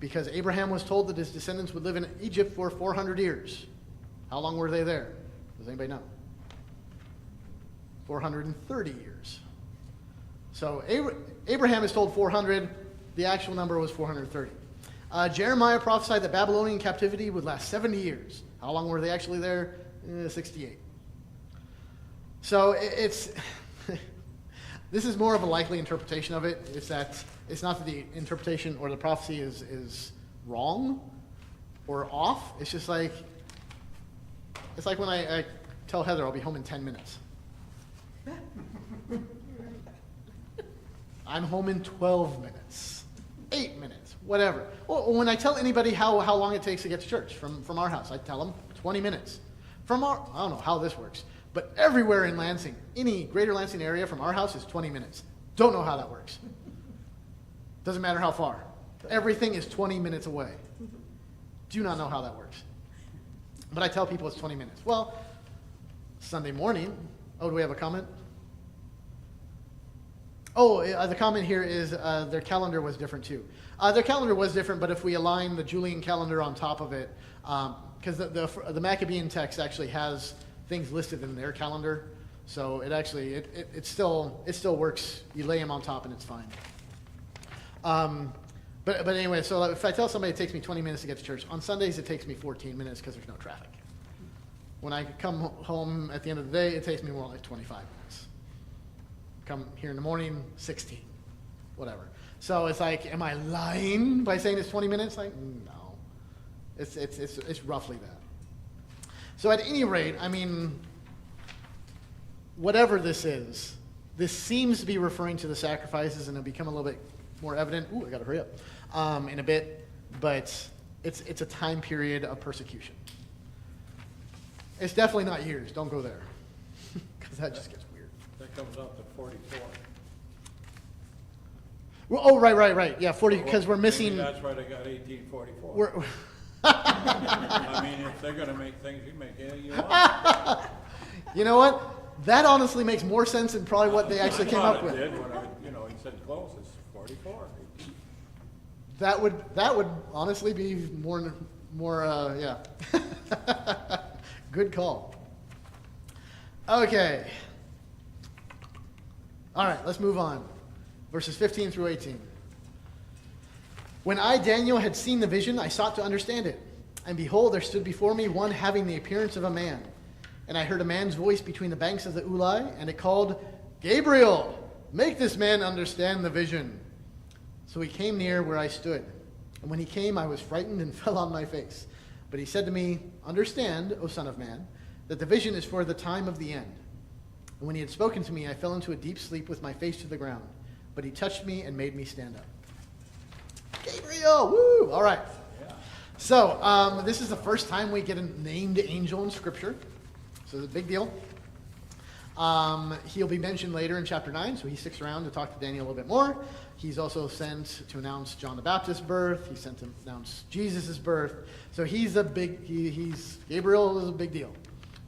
Because Abraham was told that his descendants would live in Egypt for 400 years. How long were they there? Does anybody know? 430 years. So Abraham is told 400. The actual number was 430. Jeremiah prophesied that Babylonian captivity would last 70 years. How long were they actually there? 68. So it's this is more of a likely interpretation of it. It's that it's not that the interpretation or the prophecy is wrong or off. It's just like it's like when I tell Heather I'll be home in 10 minutes. I'm home in 12 minutes, 8 minutes, whatever. Or when I tell anybody how long it takes to get to church from our house, I tell them 20 minutes. I don't know how this works, but everywhere in Lansing, any greater Lansing area from our house is 20 minutes. Don't know how that works. Doesn't matter how far. Everything is 20 minutes away. Do not know how that works. But I tell people it's 20 minutes. Well, Sunday morning, do we have a comment? The comment here is their calendar was different too. Their calendar was different, but if we align the Julian calendar on top of it, because the Maccabean text actually has things listed in their calendar, so it still works. You lay them on top and it's fine. But anyway, so if I tell somebody it takes me 20 minutes to get to church, on Sundays it takes me 14 minutes because there's no traffic. When I come home at the end of the day, it takes me more like 25 minutes. Come here in the morning, 16, whatever. So it's like, am I lying by saying it's 20 minutes? Like, no, it's roughly that. So at any rate, I mean, whatever this is, this seems to be referring to the sacrifices, and it'll become a little bit more evident. I got to hurry up in a bit, but it's a time period of persecution. It's definitely not years. Don't go there, because that just gets weird. That comes up to 44. Well, right. Yeah, 40, because we're missing. Maybe that's why they got 1844. We're, I mean, if they're going to make things, you make anything you want. you know what? That honestly makes more sense than probably what they actually came up with. I did when he said close, it's 44. That would honestly be more yeah. Good call. Okay. All right, let's move on. Verses 15 through 18. When I, Daniel, had seen the vision, I sought to understand it. And behold, there stood before me one having the appearance of a man. And I heard a man's voice between the banks of the Ulai, and it called, Gabriel, make this man understand the vision. So he came near where I stood. And when he came, I was frightened and fell on my face. But he said to me, Understand, O son of man, that the vision is for the time of the end. And when he had spoken to me, I fell into a deep sleep with my face to the ground. But he touched me and made me stand up. Gabriel, woo! All right. Yeah. So this is the first time we get a named angel in Scripture. So it's a big deal. He'll be mentioned later in chapter 9, so he sticks around to talk to Daniel a little bit more. He's also sent to announce John the Baptist's birth. He's sent to announce Jesus' birth. So he's Gabriel is a big deal.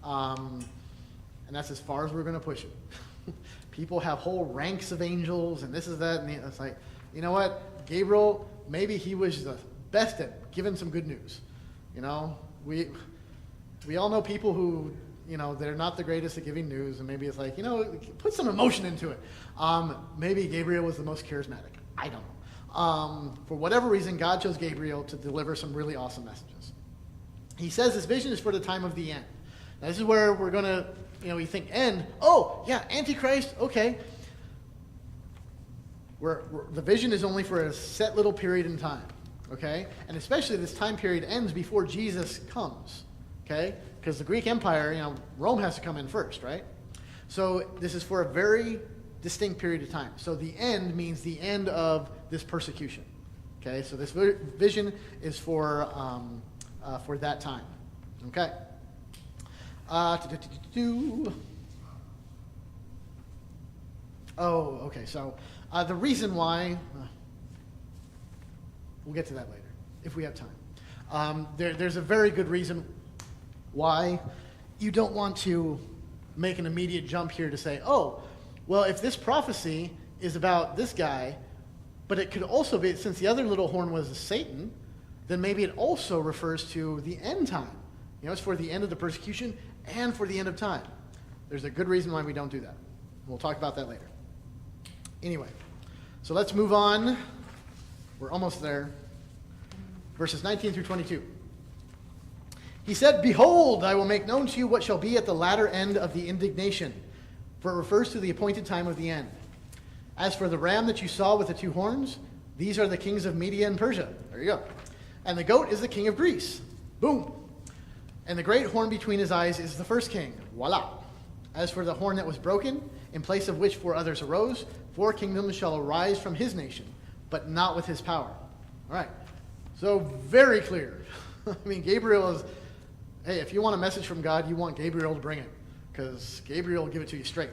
And that's as far as we're going to push it. People have whole ranks of angels, and this is that, and it's like, you know what? Gabriel, maybe he was the best at giving some good news. You know, we all know people who, you know, they're not the greatest at giving news, and maybe it's like, you know, put some emotion into it. Maybe Gabriel was the most charismatic. I don't know. For whatever reason, God chose Gabriel to deliver some really awesome messages. He says this vision is for the time of the end. Now, this is where we're going to, you know, we think end. Oh, yeah, Antichrist, okay. The vision is only for a set little period in time, okay? And especially this time period ends before Jesus comes, okay? Because the Greek Empire, you know, Rome has to come in first, right? So this is for a very distinct period of time. So the end means the end of this persecution, okay? So this vision is for that time. Okay. Oh, okay. So the reason why, we'll get to that later if we have time. There's a very good reason why you don't want to make an immediate jump here to say, oh, well, if this prophecy is about this guy, but it could also be, since the other little horn was Satan, then maybe it also refers to the end time. You know, it's for the end of the persecution and for the end of time. There's a good reason why we don't do that. We'll talk about that later. Anyway, so let's move on. We're almost there. Verses 19 through 22. He said, "Behold, I will make known to you what shall be at the latter end of the indignation," for it refers to the appointed time of the end. "As for the ram that you saw with the two horns, these are the kings of Media and Persia." There you go. "And the goat is the king of Greece." Boom. "And the great horn between his eyes is the first king." Voila. "As for the horn that was broken, in place of which 4 others arose, 4 kingdoms shall arise from his nation, but not with his power." All right. So very clear. I mean, Gabriel is, hey, if you want a message from God, you want Gabriel to bring it, because Gabriel will give it to you straight.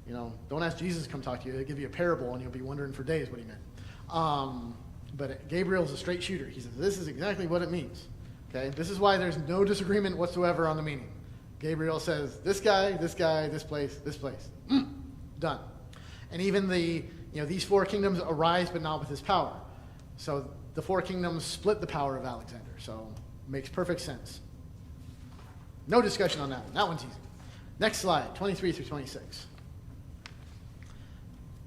You know, don't ask Jesus to come talk to you. He'll give you a parable, and you'll be wondering for days what he meant. But Gabriel's a straight shooter. He says, this is exactly what it means. Okay, this is why there's no disagreement whatsoever on the meaning. Gabriel says, this guy, this place, this place. Done. And even these 4 kingdoms arise, but not with his power. So the 4 kingdoms split the power of Alexander. So it makes perfect sense. No discussion on that one. That one's easy. Next slide, 23 through 26.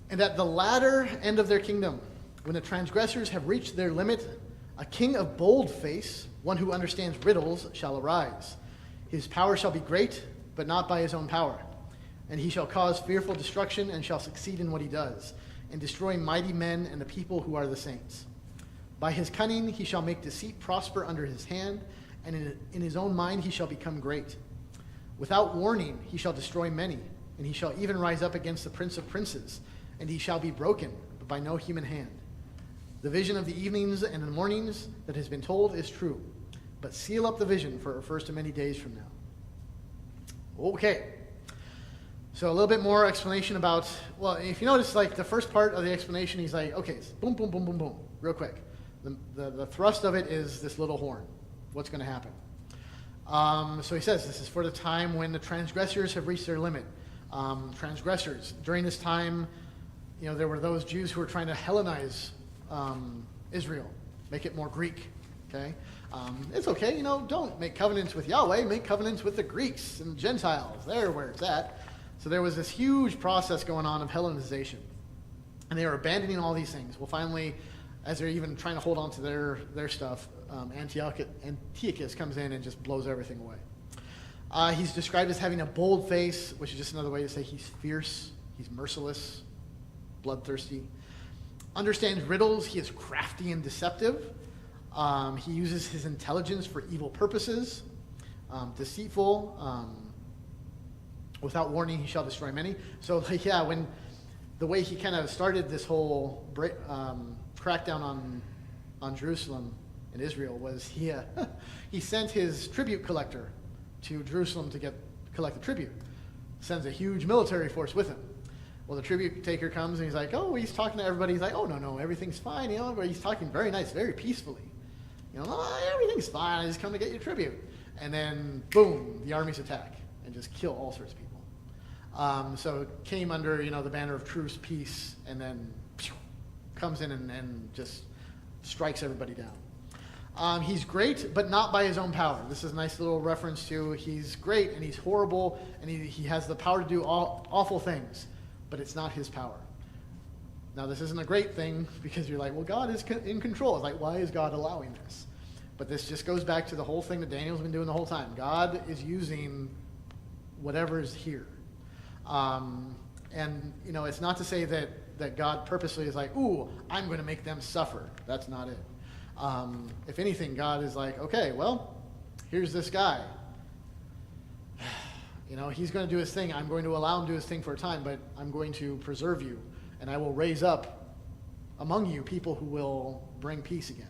"And at the latter end of their kingdom, when the transgressors have reached their limit, a king of bold face, one who understands riddles, shall arise. His power shall be great, but not by his own power. And he shall cause fearful destruction, and shall succeed in what he does, and destroy mighty men and the people who are the saints. By his cunning he shall make deceit prosper under his hand, and in his own mind he shall become great. Without warning he shall destroy many, and he shall even rise up against the prince of princes, and he shall be broken, but by no human hand. The vision of the evenings and the mornings that has been told is true, but seal up the vision, for it refers to many days from now." Okay. So a little bit more explanation about, well, if you notice, like the first part of the explanation, he's like, okay, boom, boom, boom, boom, boom, real quick. The thrust of it is this little horn. What's going to happen? So he says this is for the time when the transgressors have reached their limit. Transgressors. During this time, there were those Jews who were trying to Hellenize Israel, make it more Greek. Okay? It's okay, don't make covenants with Yahweh, make covenants with the Greeks and the Gentiles. They're where it's at. So there was this huge process going on of Hellenization. And they were abandoning all these things. Well, finally, as they're even trying to hold on to their stuff, Antiochus comes in and just blows everything away. He's described as having a bold face, which is just another way to say he's fierce, he's merciless, bloodthirsty. Understands riddles, he is crafty and deceptive. He uses his intelligence for evil purposes. Deceitful. Without warning, he shall destroy many. So, when the way he kind of started this whole crackdown on Jerusalem and Israel was he sent his tribute collector to Jerusalem to collect the tribute. Sends a huge military force with him. Well, the tribute taker comes and he's like, oh, he's talking to everybody. He's like, oh, no, everything's fine. But he's talking very nice, very peacefully. Everything's fine. I just come to get your tribute. And then, boom, the armies attack and just kill all sorts of people. So it came under, the banner of truce, peace, and then comes in and just strikes everybody down. He's great, but not by his own power. This is a nice little reference to he's great and he's horrible and he has the power to do awful things, but it's not his power. Now, this isn't a great thing because you're like, well, God is in control. It's like, why is God allowing this? But this just goes back to the whole thing that Daniel's been doing the whole time. God is using whatever is here. It's not to say that God purposely is like, ooh, I'm going to make them suffer. That's not it. If anything, God is like, okay, well, here's this guy. He's going to do his thing. I'm going to allow him to do his thing for a time, but I'm going to preserve you, and I will raise up among you people who will bring peace again.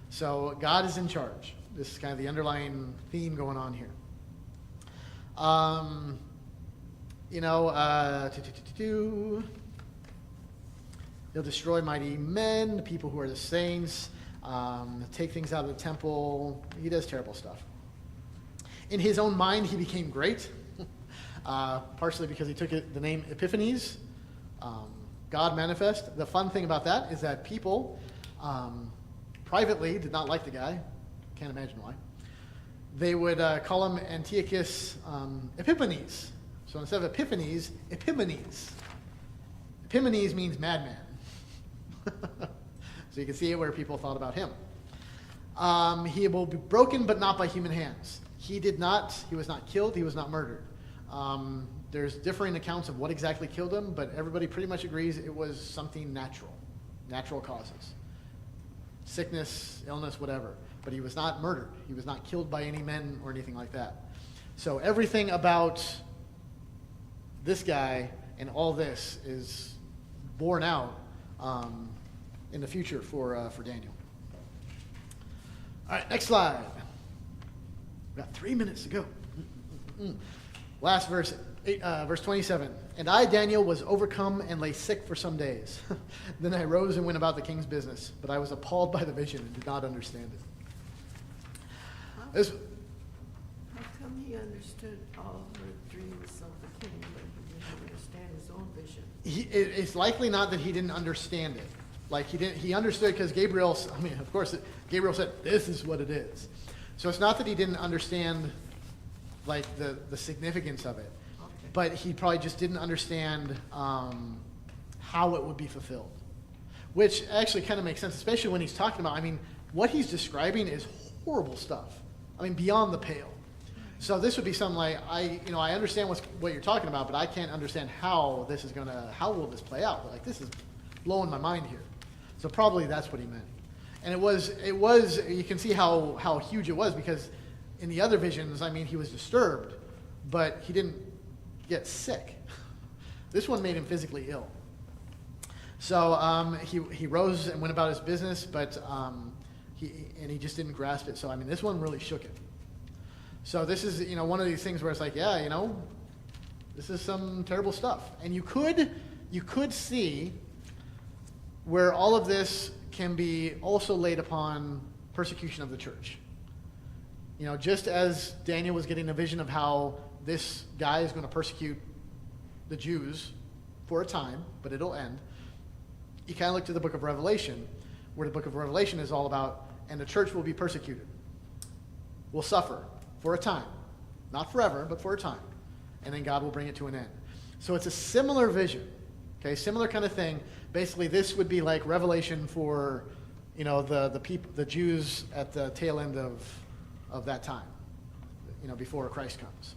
So God is in charge. This is kind of the underlying theme going on here. He'll destroy mighty men, the people who are the saints, take things out of the temple. He does terrible stuff. In his own mind, he became great, partially because he took the name Epiphanes, God manifest. The fun thing about that is that people privately did not like the guy. Can't imagine why. They would call him Antiochus Epiphanes. So instead of Epiphanes, Epimanes. Epimanes means madman. So you can see where people thought about him. He will be broken, but not by human hands. He was not killed, he was not murdered. There's differing accounts of what exactly killed him, but everybody pretty much agrees it was something natural causes. Sickness, illness, whatever. But he was not murdered. He was not killed by any men or anything like that. So everything about this guy and all this is borne out in the future for Daniel. All right, next slide. We've got 3 minutes to go. Last verse, verse 27. And I, Daniel, was overcome and lay sick for some days. Then I rose and went about the king's business, but I was appalled by the vision and did not understand it. This, How come he understood all the dreams of the king, but he didn't understand his own vision? it's likely not that he didn't understand it. Like he understood because Gabriel said, this is what it is. So it's not that he didn't understand like the significance of it, Okay. but he probably just didn't understand how it would be fulfilled. Which actually kind of makes sense, especially when he's talking about, what he's describing is horrible stuff. Beyond the pale. So this would be something like, I understand what you're talking about, but I can't understand how will this play out? Like, this is blowing my mind here. So probably that's what he meant. And it was, you can see how huge it was, because in the other visions, he was disturbed, but he didn't get sick. This one made him physically ill. So he rose and went about his business, but he just didn't grasp it. So this one really shook him. So this is one of these things where it's like, this is some terrible stuff. And you could see where all of this can be also laid upon persecution of the church. Just as Daniel was getting a vision of how this guy is going to persecute the Jews for a time, but it'll end. You kind of look to the book of Revelation, where the book of Revelation is all about, and the church will be persecuted, will suffer for a time. Not forever, but for a time. And then God will bring it to an end. So it's a similar vision, okay, similar kind of thing. Basically, this would be like Revelation for, the Jews at the tail end of that time, before Christ comes.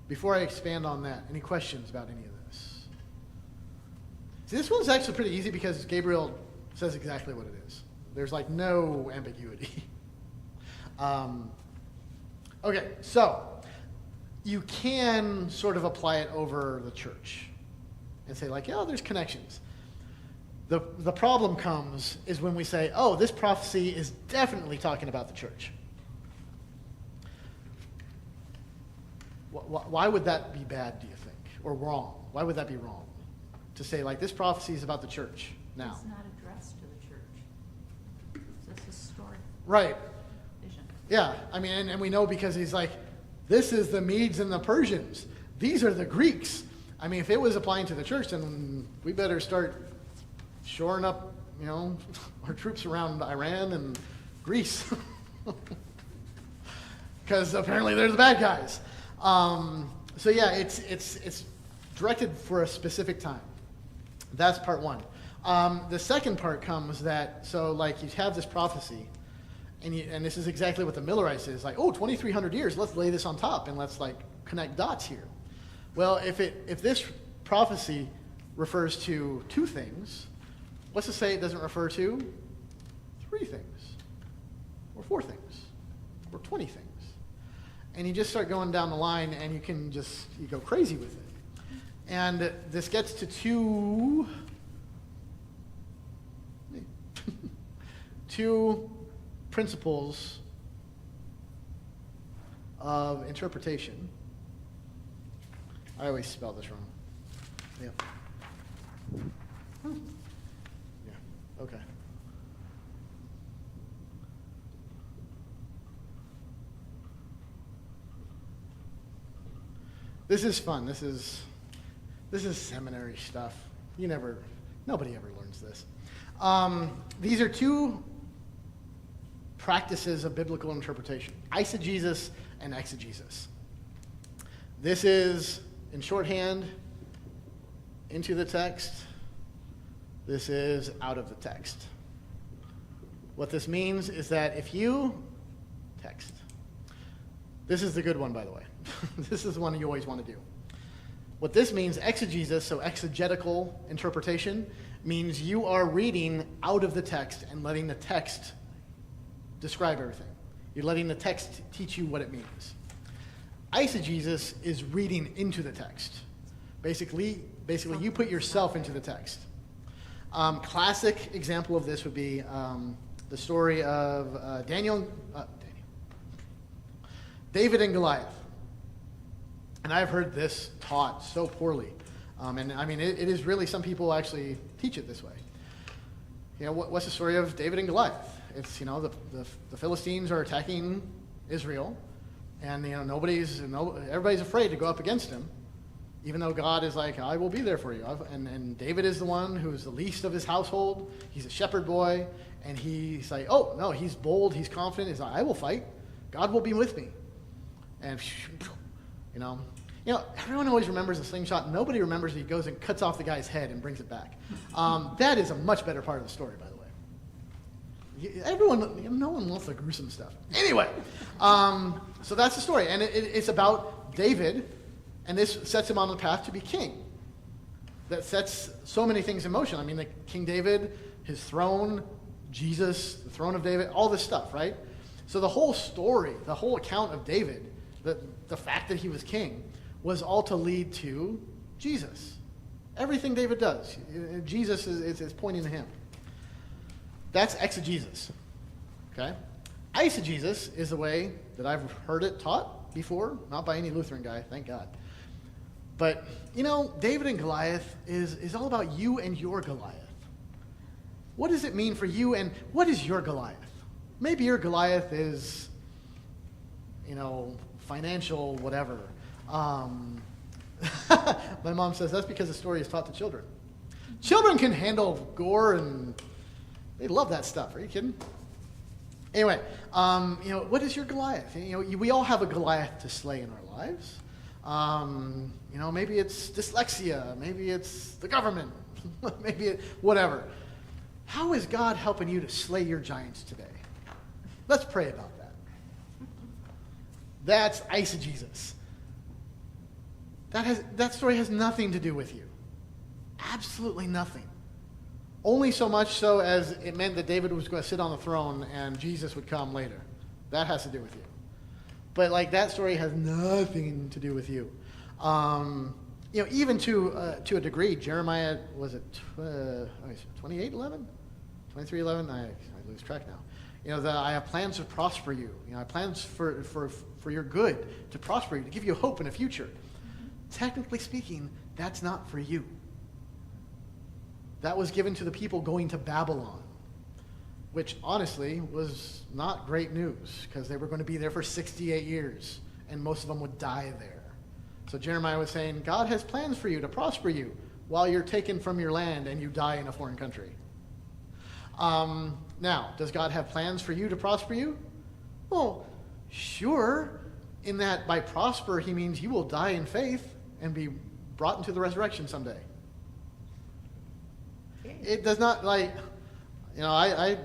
Before I expand on that, any questions about any of this? See, this one's actually pretty easy because Gabriel says exactly what it is. There's like no ambiguity. Okay, so you can sort of apply it over the church and say like, there's connections. The problem comes is when we say, this prophecy is definitely talking about the church. Why would that be bad, do you think? Or wrong? Why would that be wrong? To say, like, this prophecy is about the church now. It's not addressed to the church. It's a historic Right. vision. Yeah. And we know because he's like, this is the Medes and the Persians. These are the Greeks. If it was applying to the church, then we better start shoring up, our troops around Iran and Greece. Because apparently they're the bad guys. So yeah, it's directed for a specific time. That's part one. The second part comes that, so like you have this prophecy, and this is exactly what the Millerites is, like, 2,300 years, let's lay this on top and let's like connect dots here. Well, if this prophecy refers to 2 things, what's to say it doesn't refer to 3 things, or 4 things, or 20 things? And you just start going down the line, and you go crazy with it. And this gets to two principles of interpretation. I always spell this wrong. Yeah. Yeah, okay. This is fun. This is seminary stuff. Nobody ever learns this. These are two practices of biblical interpretation: eisegesis and exegesis. This is in shorthand, into the text. This is out of the text. What this means is that if you text, this is the good one, by the way. This is the one you always want to do. What this means, exegesis, so exegetical interpretation, means you are reading out of the text and letting the text describe everything. You're letting the text teach you what it means. Eisegesis is reading into the text. Basically, you put yourself into the text. Classic example of this would be the story of David and Goliath. And I've heard this taught so poorly. And I mean, it is really, some people actually teach it this way. You know, what's the story of David and Goliath? It's, the Philistines are attacking Israel, and, everybody's afraid to go up against him, even though God is like, I will be there for you. And David is the one who's the least of his household. He's a shepherd boy, and he's like, oh, no, he's bold, he's confident. He's like, I will fight. God will be with me. And, everyone always remembers the slingshot. Nobody remembers he goes and cuts off the guy's head and brings it back. That is a much better part of the story, by the way. No one wants the gruesome stuff. Anyway, so that's the story. And it's about David, and this sets him on the path to be king. That sets so many things in motion. I mean, King David, his throne, Jesus, the throne of David, all this stuff, right? So the whole story, the whole account of David, the fact that he was king, was all to lead to Jesus. Everything David does, Jesus is pointing to him. That's exegesis. Okay? Eisegesis is the way that I've heard it taught before, not by any Lutheran guy, thank God. But, David and Goliath is all about you and your Goliath. What does it mean for you, and what is your Goliath? Maybe your Goliath is, financial whatever. My mom says that's because the story is taught to children. Children can handle gore, and they love that stuff. Are you kidding? Anyway, what is your Goliath? We all have a Goliath to slay in our lives. Maybe it's dyslexia. Maybe it's the government. Maybe whatever. How is God helping you to slay your giants today? Let's pray about that. That's eisegesis. That story has nothing to do with you. Absolutely nothing. Only so much so as it meant that David was going to sit on the throne and Jesus would come later. That has to do with you. But that story has nothing to do with you. Even to a degree, Jeremiah, was it 28:11? 23:11? I lose track now. I have plans to prosper you. I have plans for your good, to prosper you, to give you hope in a future. Technically speaking, that's not for you. That was given to the people going to Babylon, which honestly was not great news, because they were going to be there for 68 years, and most of them would die there. So Jeremiah was saying, God has plans for you to prosper you while you're taken from your land and you die in a foreign country. Now, does God have plans for you to prosper you? Well, sure, in that by prosper, he means you will die in faith and be brought into the resurrection someday. It does not, I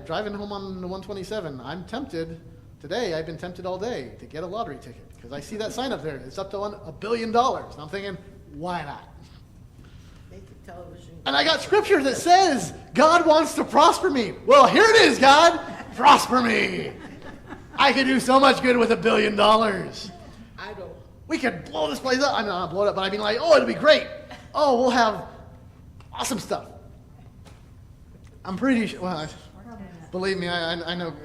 driving home on the 127, I'm tempted today, I've been tempted all day to get a lottery ticket, because I see that sign up there, it's up to $1 billion. And I'm thinking, why not? Make a television. And I got scripture that says, God wants to prosper me. Well, here it is, God, prosper me. I could do so much good with $1 billion. I don't. We could blow this place up. I mean, not blow it up, but I mean, it'll be great. Oh, we'll have awesome stuff. I'm pretty sure, believe me, I know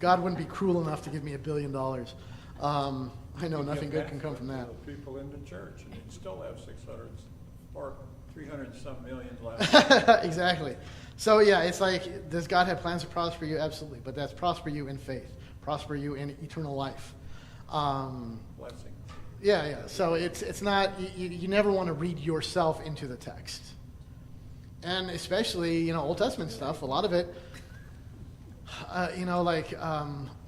God wouldn't be cruel enough to give me $1 billion. I know You nothing give good can come from that. to the people in the church, and you'd still have 600 or 300 and some million left. Exactly. So yeah, it's like, does God have plans to prosper you? Absolutely. But that's prosper you in faith, prosper you in eternal life. Blessing. Yeah. So it's not, you never want to read yourself into the text. And especially, Old Testament stuff, a lot of it, I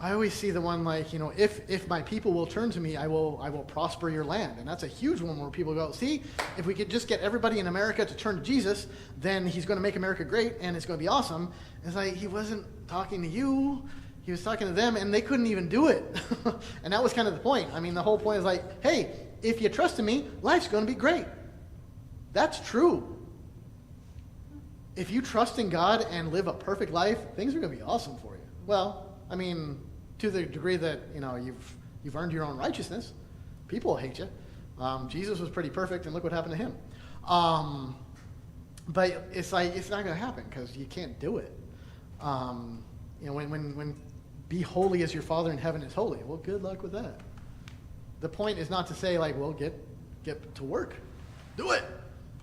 always see the one like, if my people will turn to me, I will prosper your land. And that's a huge one where people go, see, if we could just get everybody in America to turn to Jesus, then he's going to make America great and it's going to be awesome. It's like, he wasn't talking to you. He was talking to them and they couldn't even do it. And that was kind of the point. I mean, the whole point is like, hey, if you trust in me, life's going to be great. That's true. If you trust in God and live a perfect life, things are going to be awesome for you. Well, I mean, to the degree that, you've earned your own righteousness, people will hate you. Jesus was pretty perfect, and look what happened to him. But it's like, it's not going to happen because you can't do it. When be holy as your Father in heaven is holy. Well, good luck with that. The point is not to say, like, well, get to work. Do it.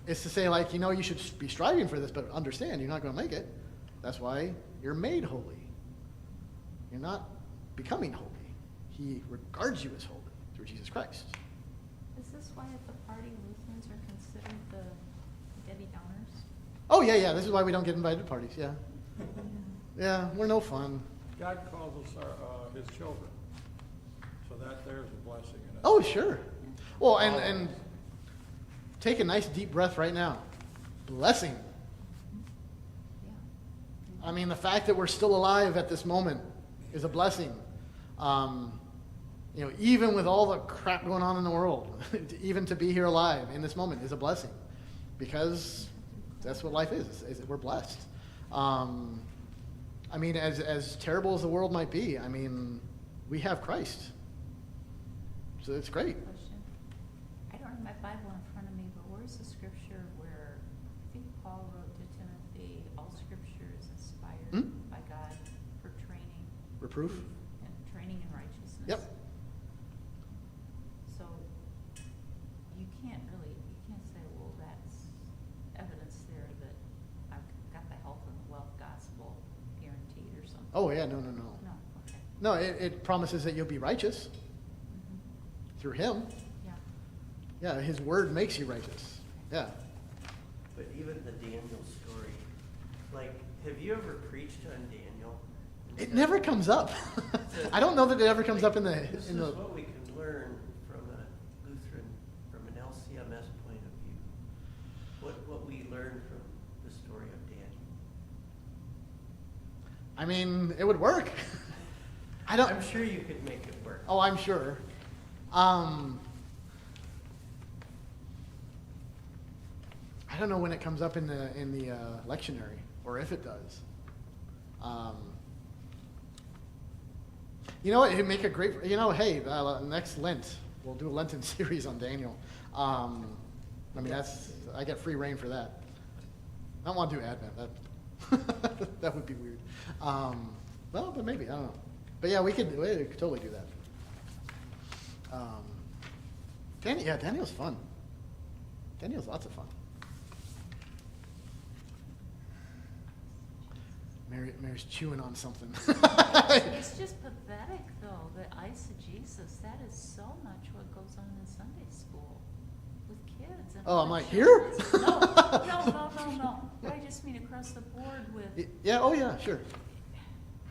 It's to say, like, you should be striving for this, but understand you're not going to make it. That's why you're made holy. You're not becoming holy. He regards you as holy through Jesus Christ. Is this why at the party Lutherans are considered the Debbie Downers? Oh, yeah. This is why we don't get invited to parties, yeah. Yeah, we're no fun. God calls us his children. So that there's a blessing in it. Oh, sure. Well, and take a nice deep breath right now. Blessing. Yeah. I mean, the fact that we're still alive at this moment is a blessing. Even with all the crap going on in the world, even to be here alive in this moment is a blessing, because that's what life is we're blessed. I mean, as terrible as the world might be, I mean, we have Christ. So it's great. Question. I don't have my Bible in front of me, but where's the scripture where I think Paul wrote to Timothy, all scripture is inspired by God for training Reproof? and training in righteousness? Yep. So you can't say, well, that's evidence there that I've got the health and the wealth gospel guaranteed or something. Oh, yeah, no. No, okay. No, it promises that you'll be righteous through him. Yeah. Yeah, his word makes you righteous. Yeah. But even the Daniel story, like, have you ever preached on Daniel? It never comes up. I don't know that it ever comes up in the... This is what we can learn from a Lutheran, from an LCMS point of view. What we learn from the story of Daniel. I mean, it would work. I'm sure you could make it work. Oh, I'm sure. I don't know when it comes up in the lectionary, or if it does. It'd make a great. Hey, next Lent we'll do a Lenten series on Daniel. I mean, I get free reign for that. I don't want to do Advent. That would be weird. Well, but maybe, I don't know. But yeah, we could totally do that. Daniel's fun. Daniel's lots of fun. Mary's chewing on something. It's just pathetic, though, the eisegesis. That is so much what goes on in Sunday school with kids. And Oh, I'm with like, here? children. No. I just mean across the board with, Yeah, oh yeah, sure.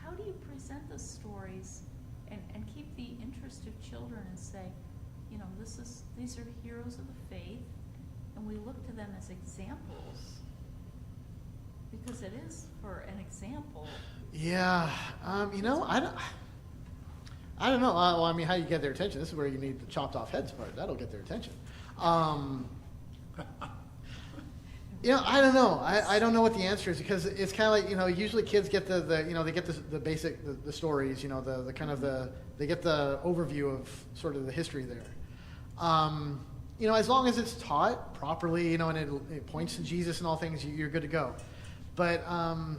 how do you present the stories and keep the interest of children and say, these are heroes of the faith, and we look to them as examples, because it is for an example. Yeah, I don't know. Well, I mean, how you get their attention? This is where you need the chopped off heads part. That'll get their attention. I don't know. I don't know what the answer is, because it's kind of like, usually kids get they get the basic, the stories, the kind of they get the overview of sort of the history there. As long as it's taught properly, and it points to Jesus and all things, you're good to go. But I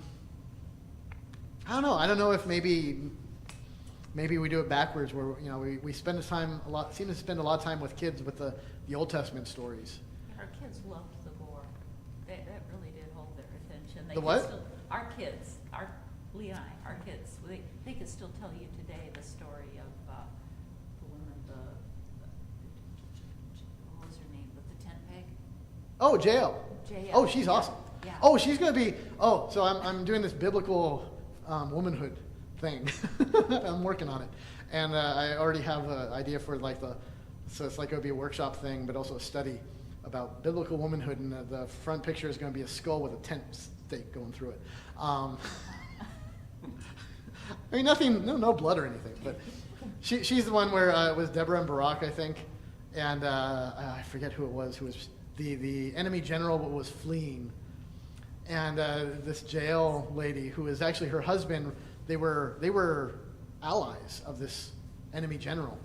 don't know. I don't know if maybe maybe we do it backwards, where you know we spend seem to spend a lot of time with kids with the Old Testament stories. Our kids loved the gore. That really did hold their attention. They The could what? still- Our kids, Lee and I, our kids, they could still tell you today the story of the woman, what was her name, with the tent peg? Oh, JL. JL. Oh, she's Yeah. awesome. Yeah. Oh, she's gonna be. Oh, so I'm doing this biblical womanhood thing. I'm working on it, and I already have an idea for like so it's like it'll be a workshop thing, but also a study about biblical womanhood, and the front picture is going to be a skull with a tent stake going through it. I mean, nothing, no blood or anything, but she's the one where it was Deborah and Barak, I think, and I forget who it was, who was the enemy general but was fleeing, and this Jael lady, who is actually her husband, they were allies of this enemy general,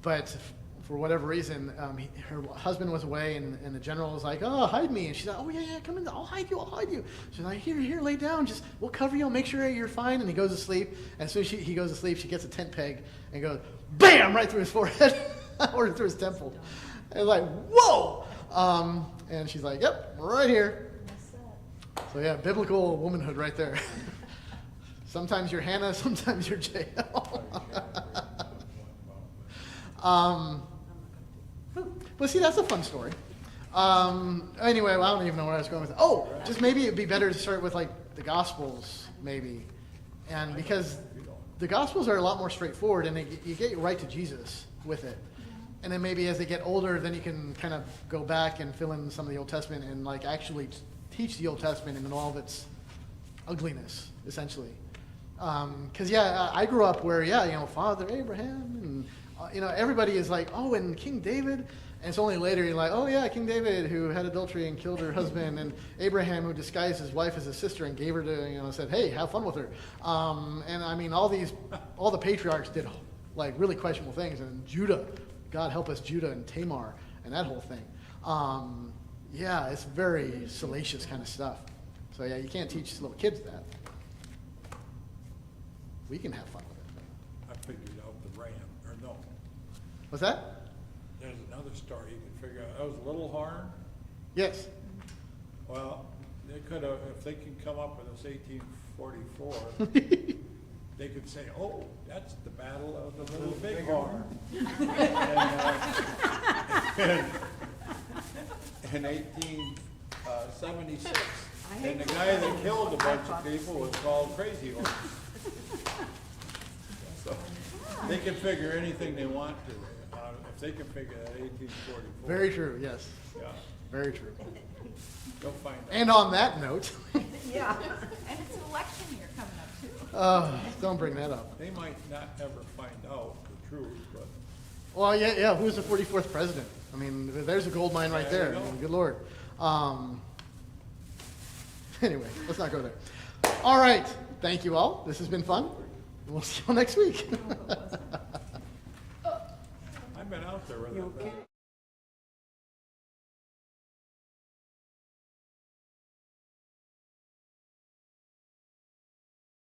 but for whatever reason, her husband was away, and the general was like, "Oh, hide me," and she's like, "Oh yeah, come in, I'll hide you." She's like, "Here, lay down. Just we'll cover you. I'll make sure you're fine." And he goes to sleep. And as soon as he goes to sleep, she gets a tent peg and goes, bam, right through his forehead or through his temple. And like, whoa! And she's like, "Yep, right here." So yeah, biblical womanhood right there. Sometimes you're Hannah, sometimes you're Jael. But see, that's a fun story. Anyway, well, I don't even know where I was going with it. Oh, just maybe it'd be better to start with like the Gospels, maybe, and because the Gospels are a lot more straightforward, and you get right to Jesus with it. And then maybe as they get older, then you can kind of go back and fill in some of the Old Testament and like actually teach the Old Testament in all of its ugliness, essentially. Because I grew up where Father Abraham and everybody is like, oh, and King David. And it's only later you're like, oh yeah, King David who had adultery and killed her husband, and Abraham who disguised his wife as his sister and gave her to, said, hey, have fun with her. And I mean, all the patriarchs did like really questionable things, and Judah, God help us, Judah and Tamar and that whole thing. Yeah, it's very salacious kind of stuff. So yeah, you can't teach little kids that. We can have fun with it. I figured out the ram, or no, What's that? there's another story you can figure out. That was Little Horn. Yes. Well, they could have, if they can come up with this 1844, they could say, oh, that's the Battle of the Little Bighorn. In 1876. And the guy that killed a bunch of people was called Crazy Horse. So they can figure anything they want to. If they can figure that 1844. Very true, yes. Yeah, Very true. they'll find out. And on that note, Yeah. And it's election year coming up too. don't bring that up. They might not ever find out the truth, but Well, yeah, who's the 44th president? I mean, there's a gold mine right There there. you I go. mean, good Lord. Anyway, let's not go there. All right. Thank you all. This has been fun. We'll see you all next week. I've been out there with it.